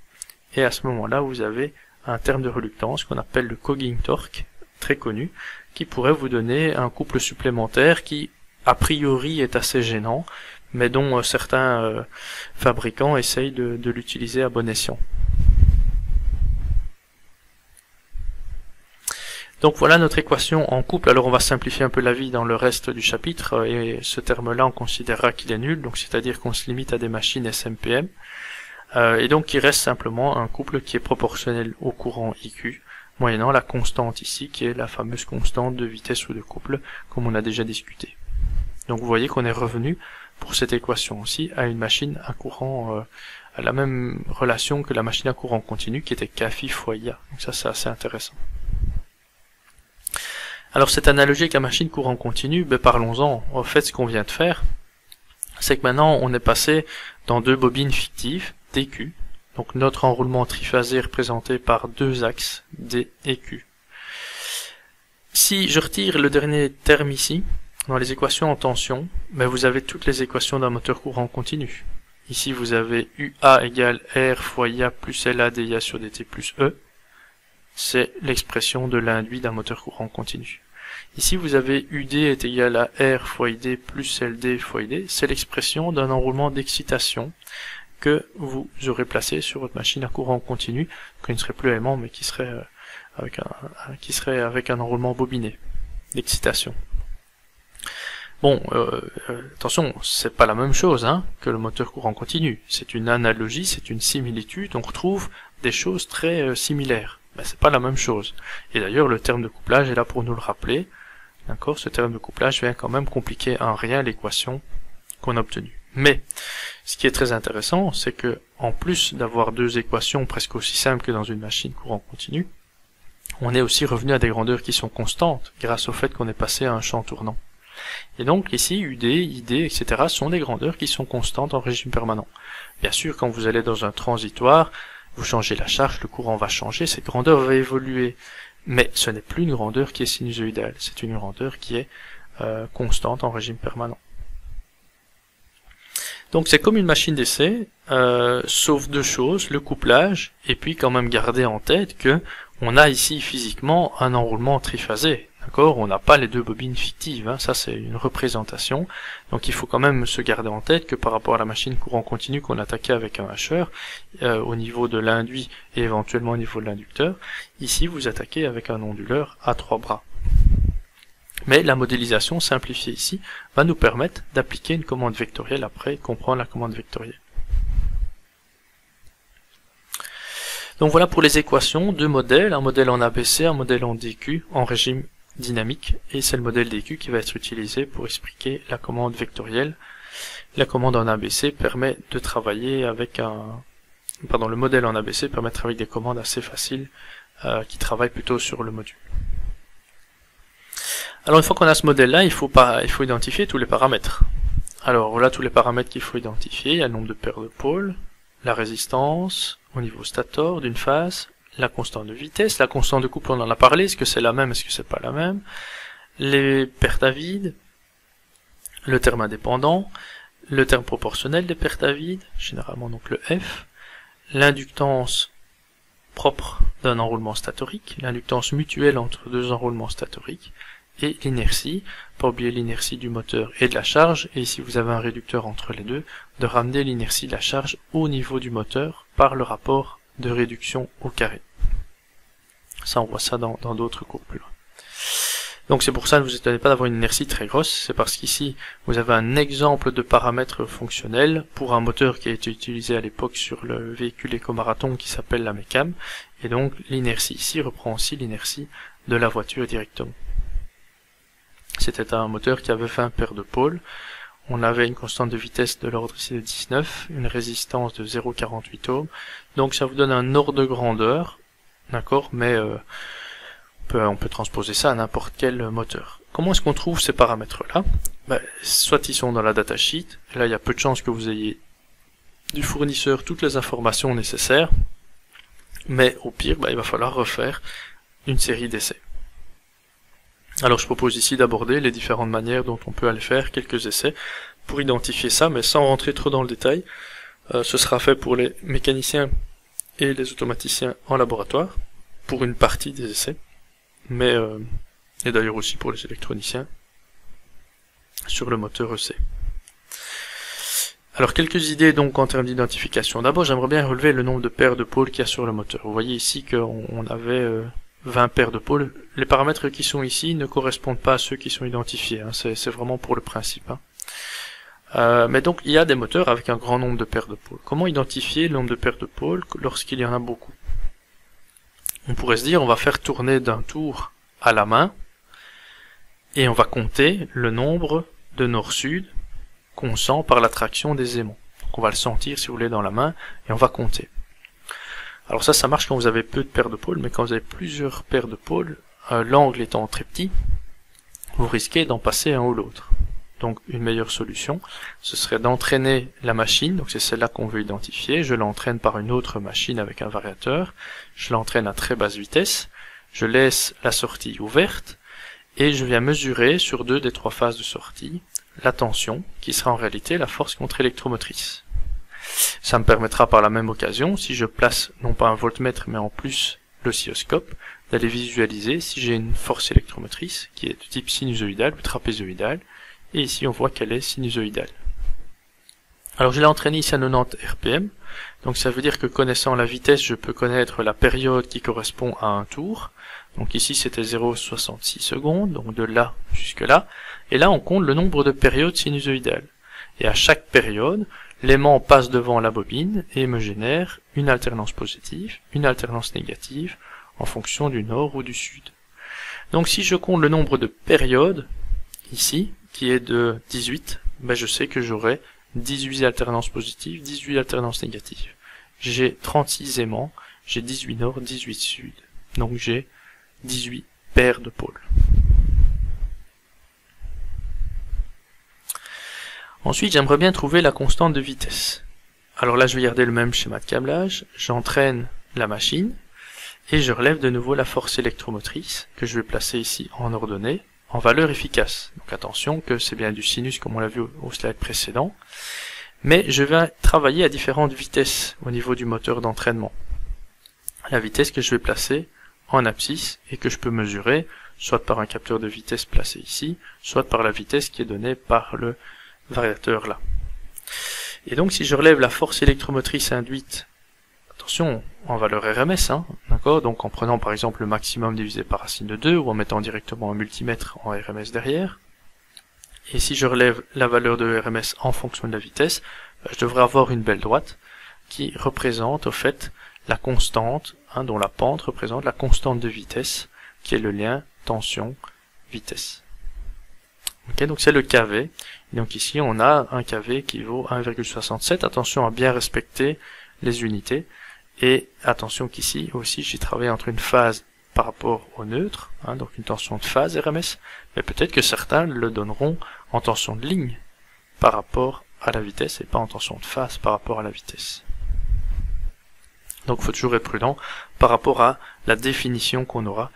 S1: et à ce moment-là vous avez un terme de reluctance qu'on appelle le cogging torque, très connu, qui pourrait vous donner un couple supplémentaire qui a priori est assez gênant, mais dont certains fabricants essayent de l'utiliser à bon escient. Donc voilà notre équation en couple. Alors on va simplifier un peu la vie dans le reste du chapitre, et ce terme-là on considérera qu'il est nul, donc c'est-à-dire qu'on se limite à des machines SMPM, et donc il reste simplement un couple qui est proportionnel au courant IQ, moyennant la constante ici, qui est la fameuse constante de vitesse ou de couple, comme on a déjà discuté. Donc vous voyez qu'on est revenu, pour cette équation aussi, à une machine à courant, à la même relation que la machine à courant continu, qui était K-phi fois IA. Donc ça c'est assez intéressant. Alors cette analogie avec la machine courant continu, parlons-en. En fait, ce qu'on vient de faire, c'est que maintenant on est passé dans deux bobines fictives, DQ. Donc notre enroulement triphasé est représenté par deux axes, D et Q. Si je retire le dernier terme ici, dans les équations en tension, vous avez toutes les équations d'un moteur courant continu. Ici vous avez UA égale R fois IA plus LA dIA sur dt plus E. C'est l'expression de l'induit d'un moteur courant continu. Ici vous avez UD est égal à R fois ID plus LD fois ID. C'est l'expression d'un enroulement d'excitation que vous aurez placé sur votre machine à courant continu, qui ne serait plus aimant, mais qui serait avec un enroulement bobiné d'excitation. Bon, attention, c'est pas la même chose que le moteur courant continu. C'est une analogie, c'est une similitude. On retrouve des choses très similaires. C'est pas la même chose. Et d'ailleurs, le terme de couplage est là pour nous le rappeler. D'accord, ce terme de couplage vient quand même compliquer en rien l'équation qu'on a obtenue. Mais ce qui est très intéressant, c'est que en plus d'avoir deux équations presque aussi simples que dans une machine courant continu, on est aussi revenu à des grandeurs qui sont constantes grâce au fait qu'on est passé à un champ tournant. Et donc ici, UD, ID, etc. sont des grandeurs qui sont constantes en régime permanent. Bien sûr, quand vous allez dans un transitoire, vous changez la charge, le courant va changer, cette grandeur va évoluer. Mais ce n'est plus une grandeur qui est sinusoïdale, c'est une grandeur qui est constante en régime permanent. Donc c'est comme une machine d'essai, sauf deux choses, le couplage, et puis quand même garder en tête que on a ici physiquement un enroulement triphasé. D'accord, on n'a pas les deux bobines fictives, ça c'est une représentation, donc il faut quand même se garder en tête que par rapport à la machine courant continu qu'on attaquait avec un hacheur, au niveau de l'induit et éventuellement au niveau de l'inducteur, ici vous attaquez avec un onduleur à 3 bras. Mais la modélisation simplifiée ici va nous permettre d'appliquer une commande vectorielle après et comprendre la commande vectorielle. Donc voilà pour les équations, deux modèles, un modèle en ABC, un modèle en DQ, en régime dynamique, et c'est le modèle DQ qui va être utilisé pour expliquer la commande vectorielle. La commande en ABC permet de travailler avec le modèle en ABC permet de travailler avec des commandes assez faciles qui travaillent plutôt sur le module. Alors une fois qu'on a ce modèle-là, il faut identifier tous les paramètres. Alors voilà tous les paramètres qu'il faut identifier, il y a le nombre de paires de pôles, la résistance au niveau stator d'une phase, la constante de vitesse, la constante de couple on en a parlé, est-ce que c'est la même, est-ce que c'est pas la même, les pertes à vide, le terme indépendant, le terme proportionnel des pertes à vide, généralement donc le F, l'inductance propre d'un enroulement statorique, l'inductance mutuelle entre deux enroulements statoriques, et l'inertie, pas oublier l'inertie du moteur et de la charge, et si vous avez un réducteur entre les deux, de ramener l'inertie de la charge au niveau du moteur par le rapport de réduction au carré. Ça, on voit ça dans d'autres cours plus loin. Donc c'est pour ça, ne vous étonnez pas d'avoir une inertie très grosse, c'est parce qu'ici, vous avez un exemple de paramètre fonctionnel pour un moteur qui a été utilisé à l'époque sur le véhicule éco-marathon qui s'appelle la Mecam, et donc l'inertie ici reprend aussi l'inertie de la voiture directement. C'était un moteur qui avait 20 paires de pôles. On avait une constante de vitesse de l'ordre ici de 19, une résistance de 0,48 ohms. Donc ça vous donne un ordre de grandeur, d'accord, mais on peut transposer ça à n'importe quel moteur. Comment est-ce qu'on trouve ces paramètres-là? Soit ils sont dans la datasheet, et là il y a peu de chances que vous ayez du fournisseur toutes les informations nécessaires, mais au pire, il va falloir refaire une série d'essais. Alors je propose ici d'aborder les différentes manières dont on peut aller faire quelques essais pour identifier ça, mais sans rentrer trop dans le détail. Ce sera fait pour les mécaniciens et les automaticiens en laboratoire, pour une partie des essais, mais et d'ailleurs aussi pour les électroniciens sur le moteur EC. Alors quelques idées donc en termes d'identification. D'abord j'aimerais bien relever le nombre de paires de pôles qu'il y a sur le moteur. Vous voyez ici qu'on avait 20 paires de pôles. Les paramètres qui sont ici ne correspondent pas à ceux qui sont identifiés, hein. C'est vraiment pour le principe. Hein. Mais donc il y a des moteurs avec un grand nombre de paires de pôles. Comment identifier le nombre de paires de pôles lorsqu'il y en a beaucoup? On pourrait se dire on va faire tourner d'un tour à la main et on va compter le nombre de nord-sud qu'on sent par l'attraction des aimants. Donc on va le sentir si vous voulez dans la main et on va compter. Alors ça marche quand vous avez peu de paires de pôles, mais quand vous avez plusieurs paires de pôles, l'angle étant très petit, vous risquez d'en passer un ou l'autre. Donc une meilleure solution, ce serait d'entraîner la machine, donc c'est celle-là qu'on veut identifier, je l'entraîne par une autre machine avec un variateur, je l'entraîne à très basse vitesse, je laisse la sortie ouverte, et je viens mesurer sur 2 des 3 phases de sortie la tension, qui sera en réalité la force contre-électromotrice. Ça me permettra par la même occasion, si je place non pas un voltmètre mais en plus l'oscilloscope, d'aller visualiser si j'ai une force électromotrice qui est de type sinusoïdal ou trapézoïdal, et ici on voit qu'elle est sinusoïdale. Alors je l'ai entraîné ici à 90 RPM, donc ça veut dire que connaissant la vitesse, je peux connaître la période qui correspond à un tour. Donc ici c'était 0,66 secondes, donc de là jusque là, et là on compte le nombre de périodes sinusoïdales. Et à chaque période, l'aimant passe devant la bobine et me génère une alternance positive, une alternance négative, en fonction du nord ou du sud. Donc si je compte le nombre de périodes, ici, qui est de 18, je sais que j'aurai 18 alternances positives, 18 alternances négatives. J'ai 36 aimants, j'ai 18 nord, 18 sud. Donc j'ai 18 paires de pôles. Ensuite, j'aimerais bien trouver la constante de vitesse. Alors là, je vais garder le même schéma de câblage. J'entraîne la machine et je relève de nouveau la force électromotrice que je vais placer ici en ordonnée, en valeur efficace. Donc attention que c'est bien du sinus comme on l'a vu au slide précédent. Mais je vais travailler à différentes vitesses au niveau du moteur d'entraînement. La vitesse que je vais placer en abscisse et que je peux mesurer soit par un capteur de vitesse placé ici, soit par la vitesse qui est donnée par le variateur là. Et donc si je relève la force électromotrice induite, attention, en valeur RMS, hein, d'accord, donc en prenant par exemple le maximum divisé par racine de 2 ou en mettant directement un multimètre en RMS derrière, et si je relève la valeur de RMS en fonction de la vitesse, je devrais avoir une belle droite qui représente au fait la constante, hein, dont la pente représente la constante de vitesse, qui est le lien tension-vitesse. Ok, donc c'est le kV. Et donc ici on a un kV qui vaut 1,67. Attention à bien respecter les unités. Et attention qu'ici aussi j'ai travaillé entre une phase par rapport au neutre, hein, donc une tension de phase RMS, mais peut-être que certains le donneront en tension de ligne par rapport à la vitesse et pas en tension de phase par rapport à la vitesse. Donc il faut toujours être prudent par rapport à la définition qu'on aura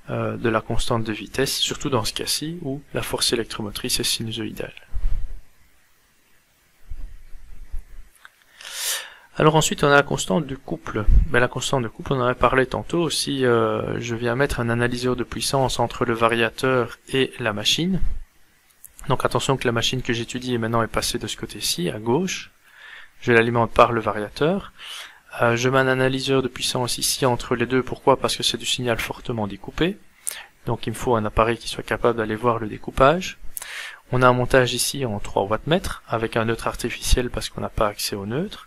S1: de la constante de vitesse, surtout dans ce cas-ci où la force électromotrice est sinusoïdale. Alors ensuite, on a la constante de couple. La constante de couple, on en avait parlé tantôt. Si je viens mettre un analyseur de puissance entre le variateur et la machine, donc attention que la machine que j'étudie maintenant est passée de ce côté-ci, à gauche. Je l'alimente par le variateur. Je mets un analyseur de puissance ici entre les deux. Pourquoi? Parce que c'est du signal fortement découpé. Donc il me faut un appareil qui soit capable d'aller voir le découpage. On a un montage ici en 3 wattmètres avec un neutre artificiel parce qu'on n'a pas accès au neutre.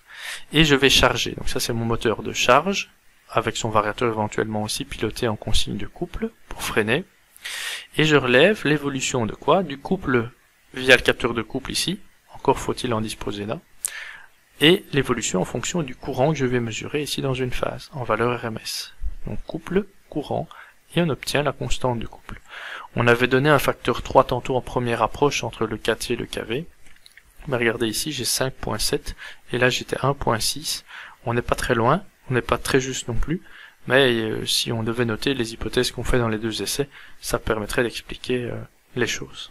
S1: Et je vais charger. Donc ça c'est mon moteur de charge, avec son variateur éventuellement aussi piloté en consigne de couple pour freiner. Et je relève l'évolution de quoi? Du couple via le capteur de couple ici, encore faut-il en disposer là, et l'évolution en fonction du courant que je vais mesurer ici dans une phase, en valeur RMS. Donc couple, courant, et on obtient la constante de couple. On avait donné un facteur 3 tantôt en première approche entre le KT et le KV. Mais regardez ici, j'ai 5.7 et là j'étais 1.6. On n'est pas très loin, on n'est pas très juste non plus, mais si on devait noter les hypothèses qu'on fait dans les deux essais, ça permettrait d'expliquer les choses.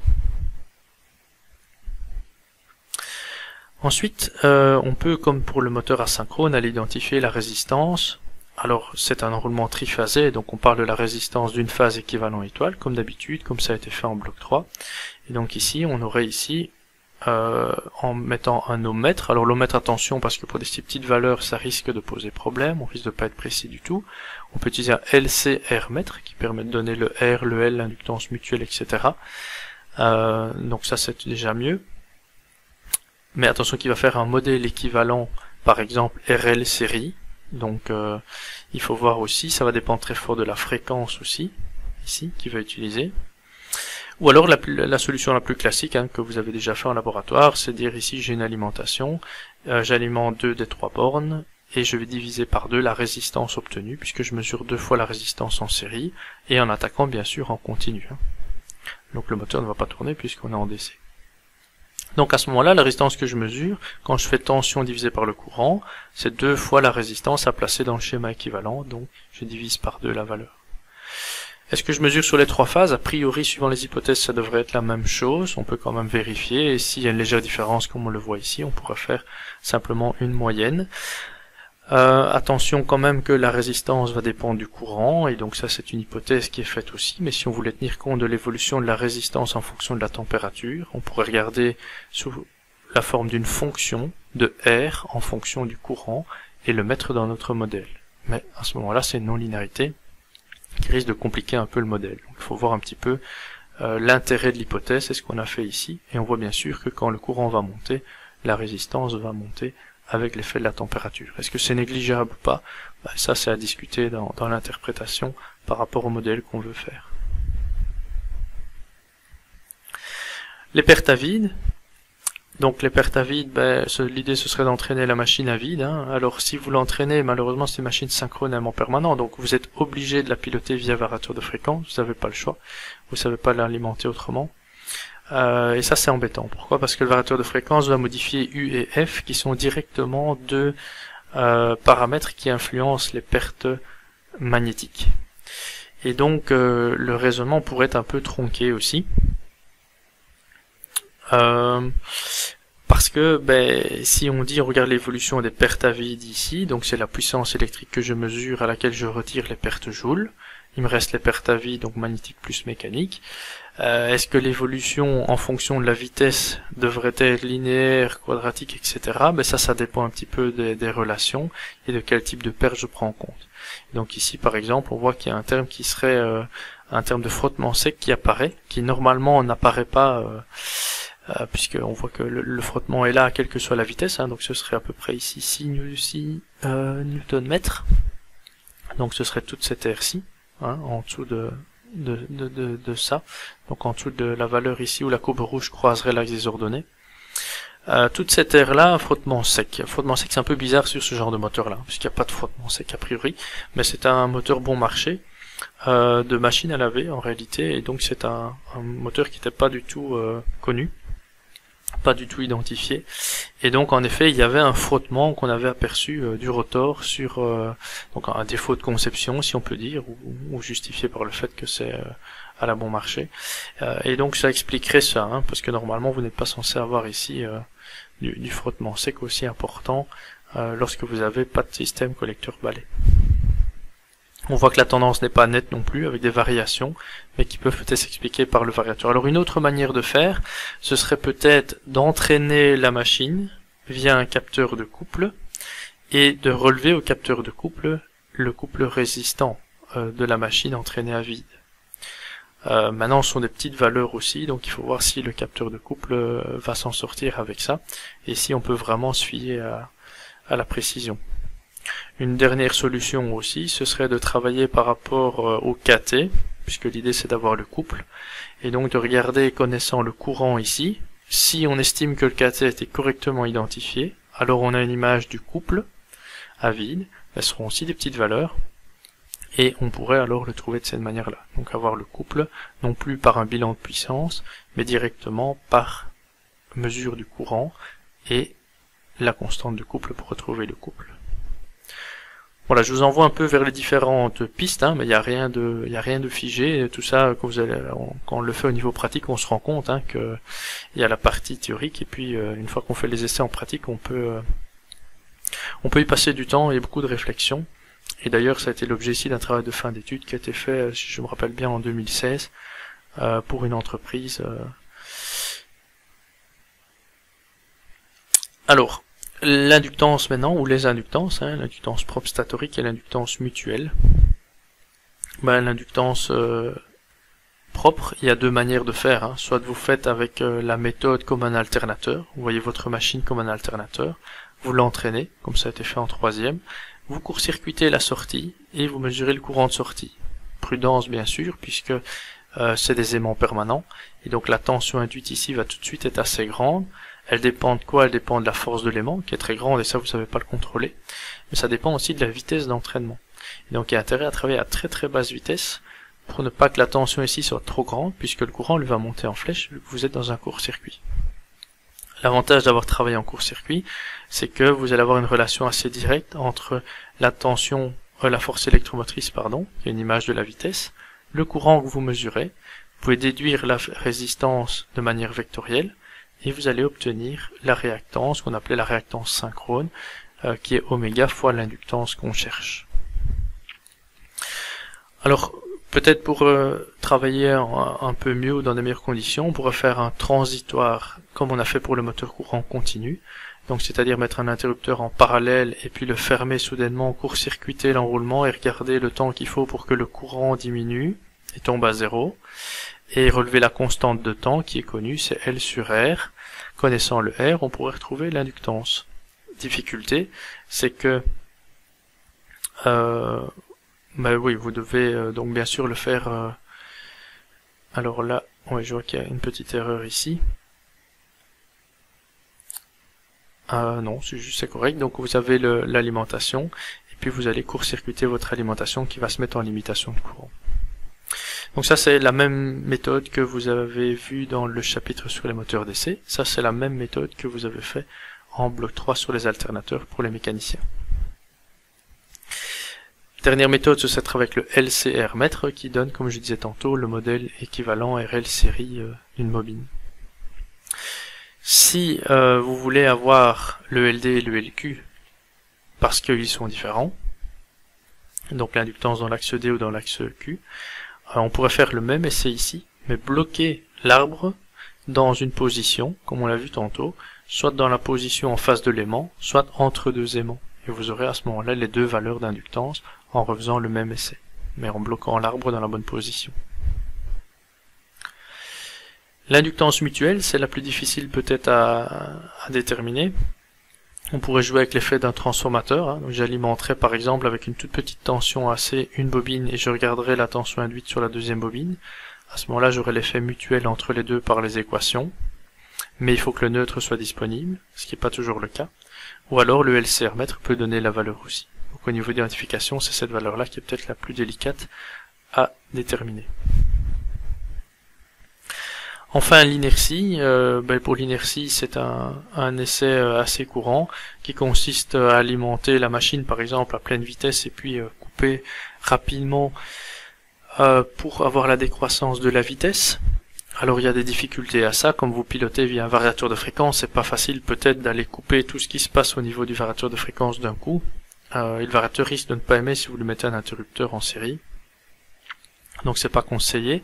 S1: Ensuite, on peut, comme pour le moteur asynchrone, aller identifier la résistance. Alors c'est un enroulement triphasé, donc on parle de la résistance d'une phase équivalent étoile, comme d'habitude, comme ça a été fait en bloc 3. Et donc ici, on aurait ici en mettant un ohmmètre. Alors l'ohmmètre, attention, parce que pour des si petites valeurs, ça risque de poser problème, on risque de pas être précis du tout. On peut utiliser un LCR mètre qui permet de donner le R, le L, l'inductance mutuelle, etc. Donc ça c'est déjà mieux. Mais attention qu'il va faire un modèle équivalent, par exemple RL série. Donc il faut voir aussi, ça va dépendre très fort de la fréquence aussi, ici, qu'il va utiliser. Ou alors la solution la plus classique que vous avez déjà fait en laboratoire, c'est dire ici j'ai une alimentation, j'alimente 2 des 3 bornes, et je vais diviser par 2 la résistance obtenue, puisque je mesure 2 fois la résistance en série, et en attaquant bien sûr en continu. Donc le moteur ne va pas tourner puisqu'on est en DC. Donc à ce moment-là, la résistance que je mesure, quand je fais tension divisée par le courant, c'est 2 fois la résistance à placer dans le schéma équivalent, donc je divise par 2 la valeur. Est-ce que je mesure sur les 3 phases? A priori, suivant les hypothèses, ça devrait être la même chose. On peut quand même vérifier. Et s'il y a une légère différence, comme on le voit ici, on pourra faire simplement une moyenne. Attention quand même que la résistance va dépendre du courant. Et donc ça, c'est une hypothèse qui est faite aussi. Mais si on voulait tenir compte de l'évolution de la résistance en fonction de la température, on pourrait regarder sous la forme d'une fonction de R en fonction du courant et le mettre dans notre modèle. Mais à ce moment-là, c'est une non-linéarité qui risque de compliquer un peu le modèle. Donc il faut voir un petit peu l'intérêt de l'hypothèse, c'est ce qu'on a fait ici, et on voit bien sûr que quand le courant va monter, la résistance va monter avec l'effet de la température. Est-ce que c'est négligeable ou pas? Ça c'est à discuter dans l'interprétation par rapport au modèle qu'on veut faire. Les pertes à vide. Donc les pertes à vide, l'idée ce serait d'entraîner la machine à vide. Alors si vous l'entraînez, malheureusement c'est une machine synchrone en permanent, donc vous êtes obligé de la piloter via variateur de fréquence, vous n'avez pas le choix, vous savez pas l'alimenter autrement. Et ça c'est embêtant. Pourquoi? Parce que le variateur de fréquence va modifier U et F qui sont directement deux paramètres qui influencent les pertes magnétiques. Et donc le raisonnement pourrait être un peu tronqué aussi. Parce que si on dit on regarde l'évolution des pertes à vide ici, donc c'est la puissance électrique que je mesure à laquelle je retire les pertes joules, il me reste les pertes à vide, donc magnétique plus mécanique. Est-ce que l'évolution en fonction de la vitesse devrait être linéaire, quadratique, etc. Ça dépend un petit peu des relations et de quel type de perte je prends en compte. Donc ici par exemple on voit qu'il y a un terme qui serait un terme de frottement sec qui apparaît, qui normalement n'apparaît pas puisqu'on voit que le frottement est là quelle que soit la vitesse, donc ce serait à peu près ici 6 Newton-mètre, donc ce serait toute cette aire-ci, en dessous de ça, donc en dessous de la valeur ici où la courbe rouge croiserait l'axe des ordonnées. Toute cette aire-là, frottement sec. Frottement sec c'est un peu bizarre sur ce genre de moteur-là, puisqu'il n'y a pas de frottement sec a priori, mais c'est un moteur bon marché, de machine à laver en réalité, et donc c'est un moteur qui n'était pas du tout connu, pas du tout identifié, et donc en effet il y avait un frottement qu'on avait aperçu du rotor sur donc un défaut de conception si on peut dire, ou justifié par le fait que c'est à la bon marché, et donc ça expliquerait ça, parce que normalement vous n'êtes pas censé avoir ici du frottement sec aussi important lorsque vous n'avez pas de système collecteur-balai. On voit que la tendance n'est pas nette non plus, avec des variations, mais qui peuvent peut-être s'expliquer par le variateur. Alors une autre manière de faire, ce serait peut-être d'entraîner la machine via un capteur de couple, et de relever au capteur de couple le couple résistant de la machine entraînée à vide. Maintenant, ce sont des petites valeurs aussi, donc il faut voir si le capteur de couple va s'en sortir avec ça, et si on peut vraiment se fier à la précision. Une dernière solution aussi, ce serait de travailler par rapport au KT, puisque l'idée c'est d'avoir le couple, et donc de regarder, connaissant le courant ici, si on estime que le KT a été correctement identifié, alors on a une image du couple à vide, elles seront aussi des petites valeurs, et on pourrait alors le trouver de cette manière-là. Donc avoir le couple, non plus par un bilan de puissance, mais directement par mesure du courant, et la constante de couple pour retrouver le couple. Voilà, je vous envoie un peu vers les différentes pistes, mais il n'y a rien de figé. Tout ça, quand on le fait au niveau pratique, on se rend compte que il y a la partie théorique, et puis une fois qu'on fait les essais en pratique, on peut y passer du temps et beaucoup de réflexion. Et d'ailleurs, ça a été l'objet ici d'un travail de fin d'études qui a été fait, si je me rappelle bien, en 2016, pour une entreprise. Alors, l'inductance maintenant, ou les inductances, l'inductance propre statorique et l'inductance mutuelle. L'inductance propre, il y a deux manières de faire. Soit vous faites avec la méthode comme un alternateur, vous voyez votre machine comme un alternateur, vous l'entraînez, comme ça a été fait en troisième, vous court-circuitez la sortie et vous mesurez le courant de sortie. Prudence bien sûr, puisque c'est des aimants permanents, et donc la tension induite ici va tout de suite être assez grande. Elle dépend de quoi? Elle dépend de la force de l'aimant, qui est très grande, et ça vous savez pas le contrôler. Mais ça dépend aussi de la vitesse d'entraînement. Et donc il y a intérêt à travailler à très très basse vitesse, pour ne pas que la tension ici soit trop grande, puisque le courant lui va monter en flèche, vu que vous êtes dans un court-circuit. L'avantage d'avoir travaillé en court-circuit, c'est que vous allez avoir une relation assez directe entre la tension, la force électromotrice, qui est une image de la vitesse, le courant que vous mesurez. Vous pouvez déduire la résistance de manière vectorielle, et vous allez obtenir la réactance, qu'on appelait la réactance synchrone, qui est oméga fois l'inductance qu'on cherche. Alors, peut-être pour travailler un peu mieux ou dans de meilleures conditions, on pourrait faire un transitoire, comme on a fait pour le moteur courant continu, donc c'est-à-dire mettre un interrupteur en parallèle et puis le fermer soudainement, court-circuiter l'enroulement et regarder le temps qu'il faut pour que le courant diminue et tombe à zéro, et relever la constante de temps qui est connue, c'est L sur R. Connaissant le R, on pourrait retrouver l'inductance. Difficulté, c'est que oui, vous devez donc bien sûr le faire. Alors là, ouais, je vois qu'il y a une petite erreur ici. Non, c'est correct. Donc vous avez l'alimentation, et puis vous allez court-circuiter votre alimentation qui va se mettre en limitation de courant. Donc ça c'est la même méthode que vous avez vue dans le chapitre sur les moteurs d'essai. Ça c'est la même méthode que vous avez fait en bloc 3 sur les alternateurs pour les mécaniciens. Dernière méthode, ce serait avec le LCR mètre qui donne, comme je disais tantôt, le modèle équivalent RL série d'une bobine. Si vous voulez avoir le LD et le LQ parce qu'ils sont différents, donc l'inductance dans l'axe D ou dans l'axe Q, on pourrait faire le même essai ici, mais bloquer l'arbre dans une position, comme on l'a vu tantôt, soit dans la position en face de l'aimant, soit entre deux aimants. Et vous aurez à ce moment-là les deux valeurs d'inductance en refaisant le même essai, mais en bloquant l'arbre dans la bonne position. L'inductance mutuelle, c'est la plus difficile peut-être à déterminer. On pourrait jouer avec l'effet d'un transformateur. Donc j'alimenterais par exemple avec une toute petite tension AC une bobine et je regarderai la tension induite sur la deuxième bobine. À ce moment-là, j'aurai l'effet mutuel entre les deux par les équations. Mais il faut que le neutre soit disponible, ce qui n'est pas toujours le cas. Ou alors le LCR mètre peut donner la valeur aussi. Donc au niveau d'identification, c'est cette valeur-là qui est peut-être la plus délicate à déterminer. Enfin, l'inertie, pour l'inertie, c'est un essai assez courant qui consiste à alimenter la machine, par exemple, à pleine vitesse et puis couper rapidement pour avoir la décroissance de la vitesse. Alors il y a des difficultés à ça, comme vous pilotez via un variateur de fréquence, c'est pas facile peut-être d'aller couper tout ce qui se passe au niveau du variateur de fréquence d'un coup. Et le variateur risque de ne pas aimer si vous lui mettez un interrupteur en série. Donc c'est pas conseillé.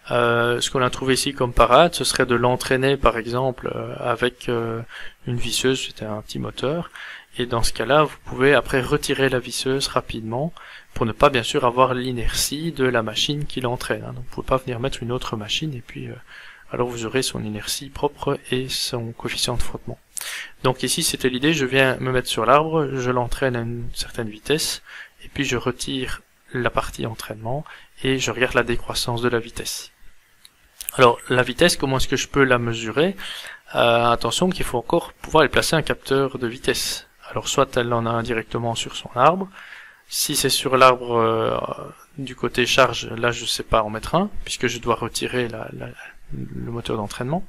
S1: Ce qu'on a trouvé ici comme parade, ce serait de l'entraîner par exemple avec une visseuse, c'était un petit moteur, et dans ce cas-là vous pouvez après retirer la visseuse rapidement pour ne pas bien sûr avoir l'inertie de la machine qui l'entraîne. Donc vous pouvez pas venir mettre une autre machine et puis alors vous aurez son inertie propre et son coefficient de frottement. Donc ici c'était l'idée, je viens me mettre sur l'arbre, je l'entraîne à une certaine vitesse et puis je retire la partie entraînement et je regarde la décroissance de la vitesse. Alors la vitesse, comment est-ce que je peux la mesurer? Attention qu'il faut encore pouvoir aller placer un capteur de vitesse. Alors soit elle en a un directement sur son arbre, si c'est sur l'arbre du côté charge, là je ne sais pas en mettre un, puisque je dois retirer le moteur d'entraînement.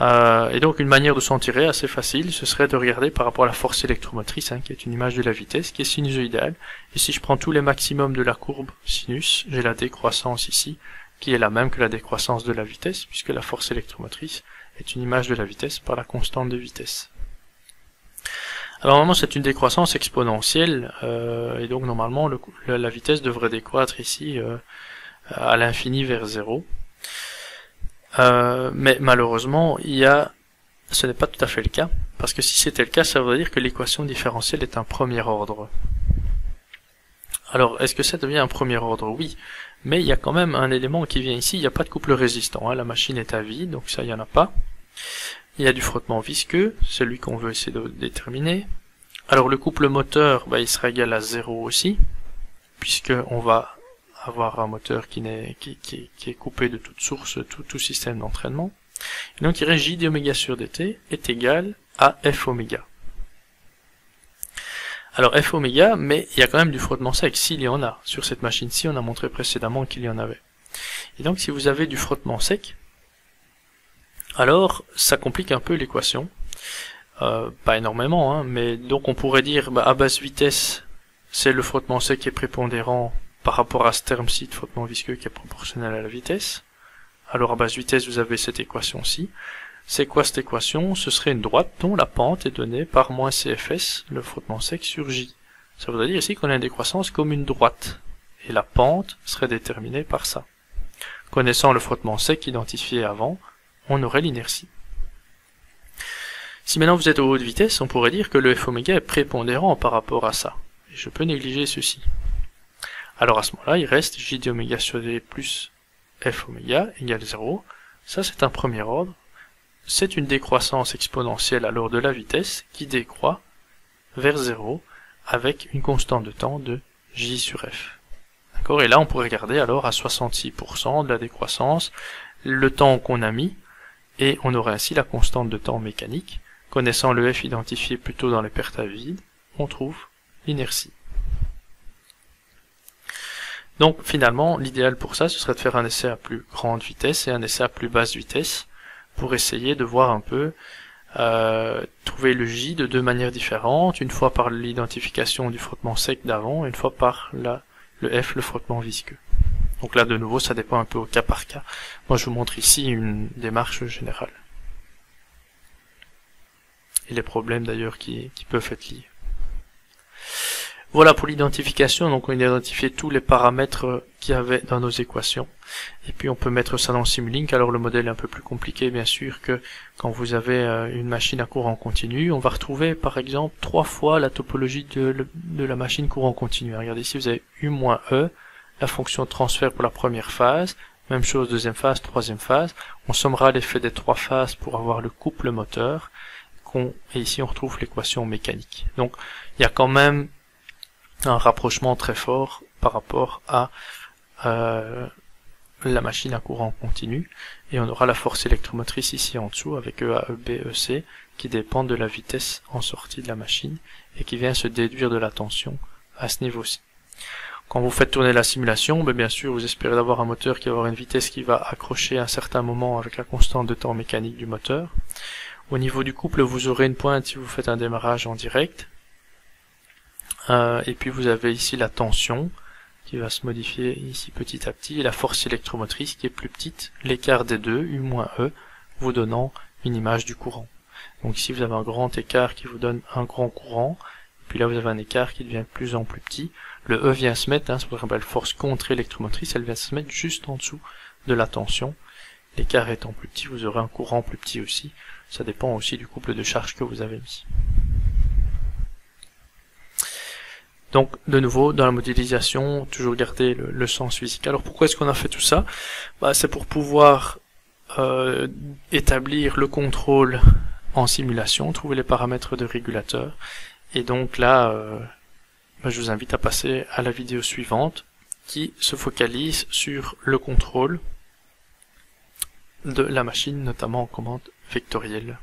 S1: Et donc une manière de s'en tirer assez facile, ce serait de regarder par rapport à la force électromotrice, qui est une image de la vitesse, qui est sinusoïdale. Et si je prends tous les maximums de la courbe sinus, j'ai la décroissance ici, qui est la même que la décroissance de la vitesse, puisque la force électromotrice est une image de la vitesse par la constante de vitesse. Alors normalement c'est une décroissance exponentielle, et donc normalement la vitesse devrait décroître ici à l'infini vers 0. Mais malheureusement, ce n'est pas tout à fait le cas, parce que si c'était le cas, ça voudrait dire que l'équation différentielle est un premier ordre. Alors, est-ce que ça devient un premier ordre? Oui, mais il y a quand même un élément qui vient ici, il n'y a pas de couple résistant, la machine est à vide, donc ça il n'y en a pas. Il y a du frottement visqueux, celui qu'on veut essayer de déterminer. Alors le couple moteur, il sera égal à 0 aussi, puisque on va avoir un moteur qui est coupé de toute source, tout système d'entraînement. Donc il reste J d'oméga sur dt est égal à F oméga. Alors F oméga, mais il y a quand même du frottement sec, s'il y en a. Sur cette machine-ci, on a montré précédemment qu'il y en avait. Et donc si vous avez du frottement sec, alors ça complique un peu l'équation. Pas énormément, mais donc on pourrait dire à basse vitesse, c'est le frottement sec qui est prépondérant par rapport à ce terme-ci de frottement visqueux qui est proportionnel à la vitesse. Alors à basse vitesse, vous avez cette équation-ci. C'est quoi cette équation? Ce serait une droite dont la pente est donnée par moins CFS, le frottement sec, sur J. Ça voudrait dire ici qu'on a une décroissance comme une droite, et la pente serait déterminée par ça. Connaissant le frottement sec identifié avant, on aurait l'inertie. Si maintenant vous êtes au haute vitesse, on pourrait dire que le F oméga est prépondérant par rapport à ça. Et je peux négliger ceci. Alors à ce moment-là, il reste J d'oméga sur D plus F oméga égale 0. Ça c'est un premier ordre. C'est une décroissance exponentielle alors de la vitesse qui décroît vers 0 avec une constante de temps de J sur F. D'accord? Et là on pourrait regarder alors à 66% de la décroissance le temps qu'on a mis, et on aurait ainsi la constante de temps mécanique. Connaissant le F identifié plutôt dans les pertes à vide, on trouve l'inertie. Donc finalement, l'idéal pour ça, ce serait de faire un essai à plus grande vitesse et un essai à plus basse vitesse, pour essayer de voir un peu, trouver le J de deux manières différentes, une fois par l'identification du frottement sec d'avant, et une fois par le F, le frottement visqueux. Donc là de nouveau, ça dépend un peu au cas par cas. Moi je vous montre ici une démarche générale. Et les problèmes d'ailleurs qui peuvent être liés. Voilà pour l'identification, donc on a identifié tous les paramètres qu'il y avait dans nos équations. Et puis on peut mettre ça dans Simulink. Alors le modèle est un peu plus compliqué bien sûr que quand vous avez une machine à courant continu. On va retrouver par exemple 3 fois la topologie de la machine courant continu. Regardez ici, vous avez U-E, la fonction de transfert pour la première phase. Même chose, deuxième phase, troisième phase. On sommera l'effet des 3 phases pour avoir le couple moteur. Et ici on retrouve l'équation mécanique. Donc il y a quand même un rapprochement très fort par rapport à la machine à courant continu, et on aura la force électromotrice ici en dessous avec EA, EB, EC qui dépendent de la vitesse en sortie de la machine et qui vient se déduire de la tension à ce niveau-ci. Quand vous faites tourner la simulation, bien sûr vous espérez d'avoir un moteur qui va avoir une vitesse qui va accrocher à un certain moment avec la constante de temps mécanique du moteur. Au niveau du couple, vous aurez une pointe si vous faites un démarrage en direct. Et puis vous avez ici la tension qui va se modifier ici petit à petit, et la force électromotrice qui est plus petite, l'écart des deux, U-E, vous donnant une image du courant. Donc ici vous avez un grand écart qui vous donne un grand courant, puis là vous avez un écart qui devient de plus en plus petit. Le E vient se mettre, c'est pour exemple la force contre-électromotrice, elle vient se mettre juste en dessous de la tension. L'écart étant plus petit, vous aurez un courant plus petit aussi. Ça dépend aussi du couple de charge que vous avez mis. Donc, de nouveau, dans la modélisation, toujours garder le sens physique. Alors, pourquoi est-ce qu'on a fait tout ça? C'est pour pouvoir établir le contrôle en simulation, trouver les paramètres de régulateur. Et donc là, je vous invite à passer à la vidéo suivante, qui se focalise sur le contrôle de la machine, notamment en commande vectorielle.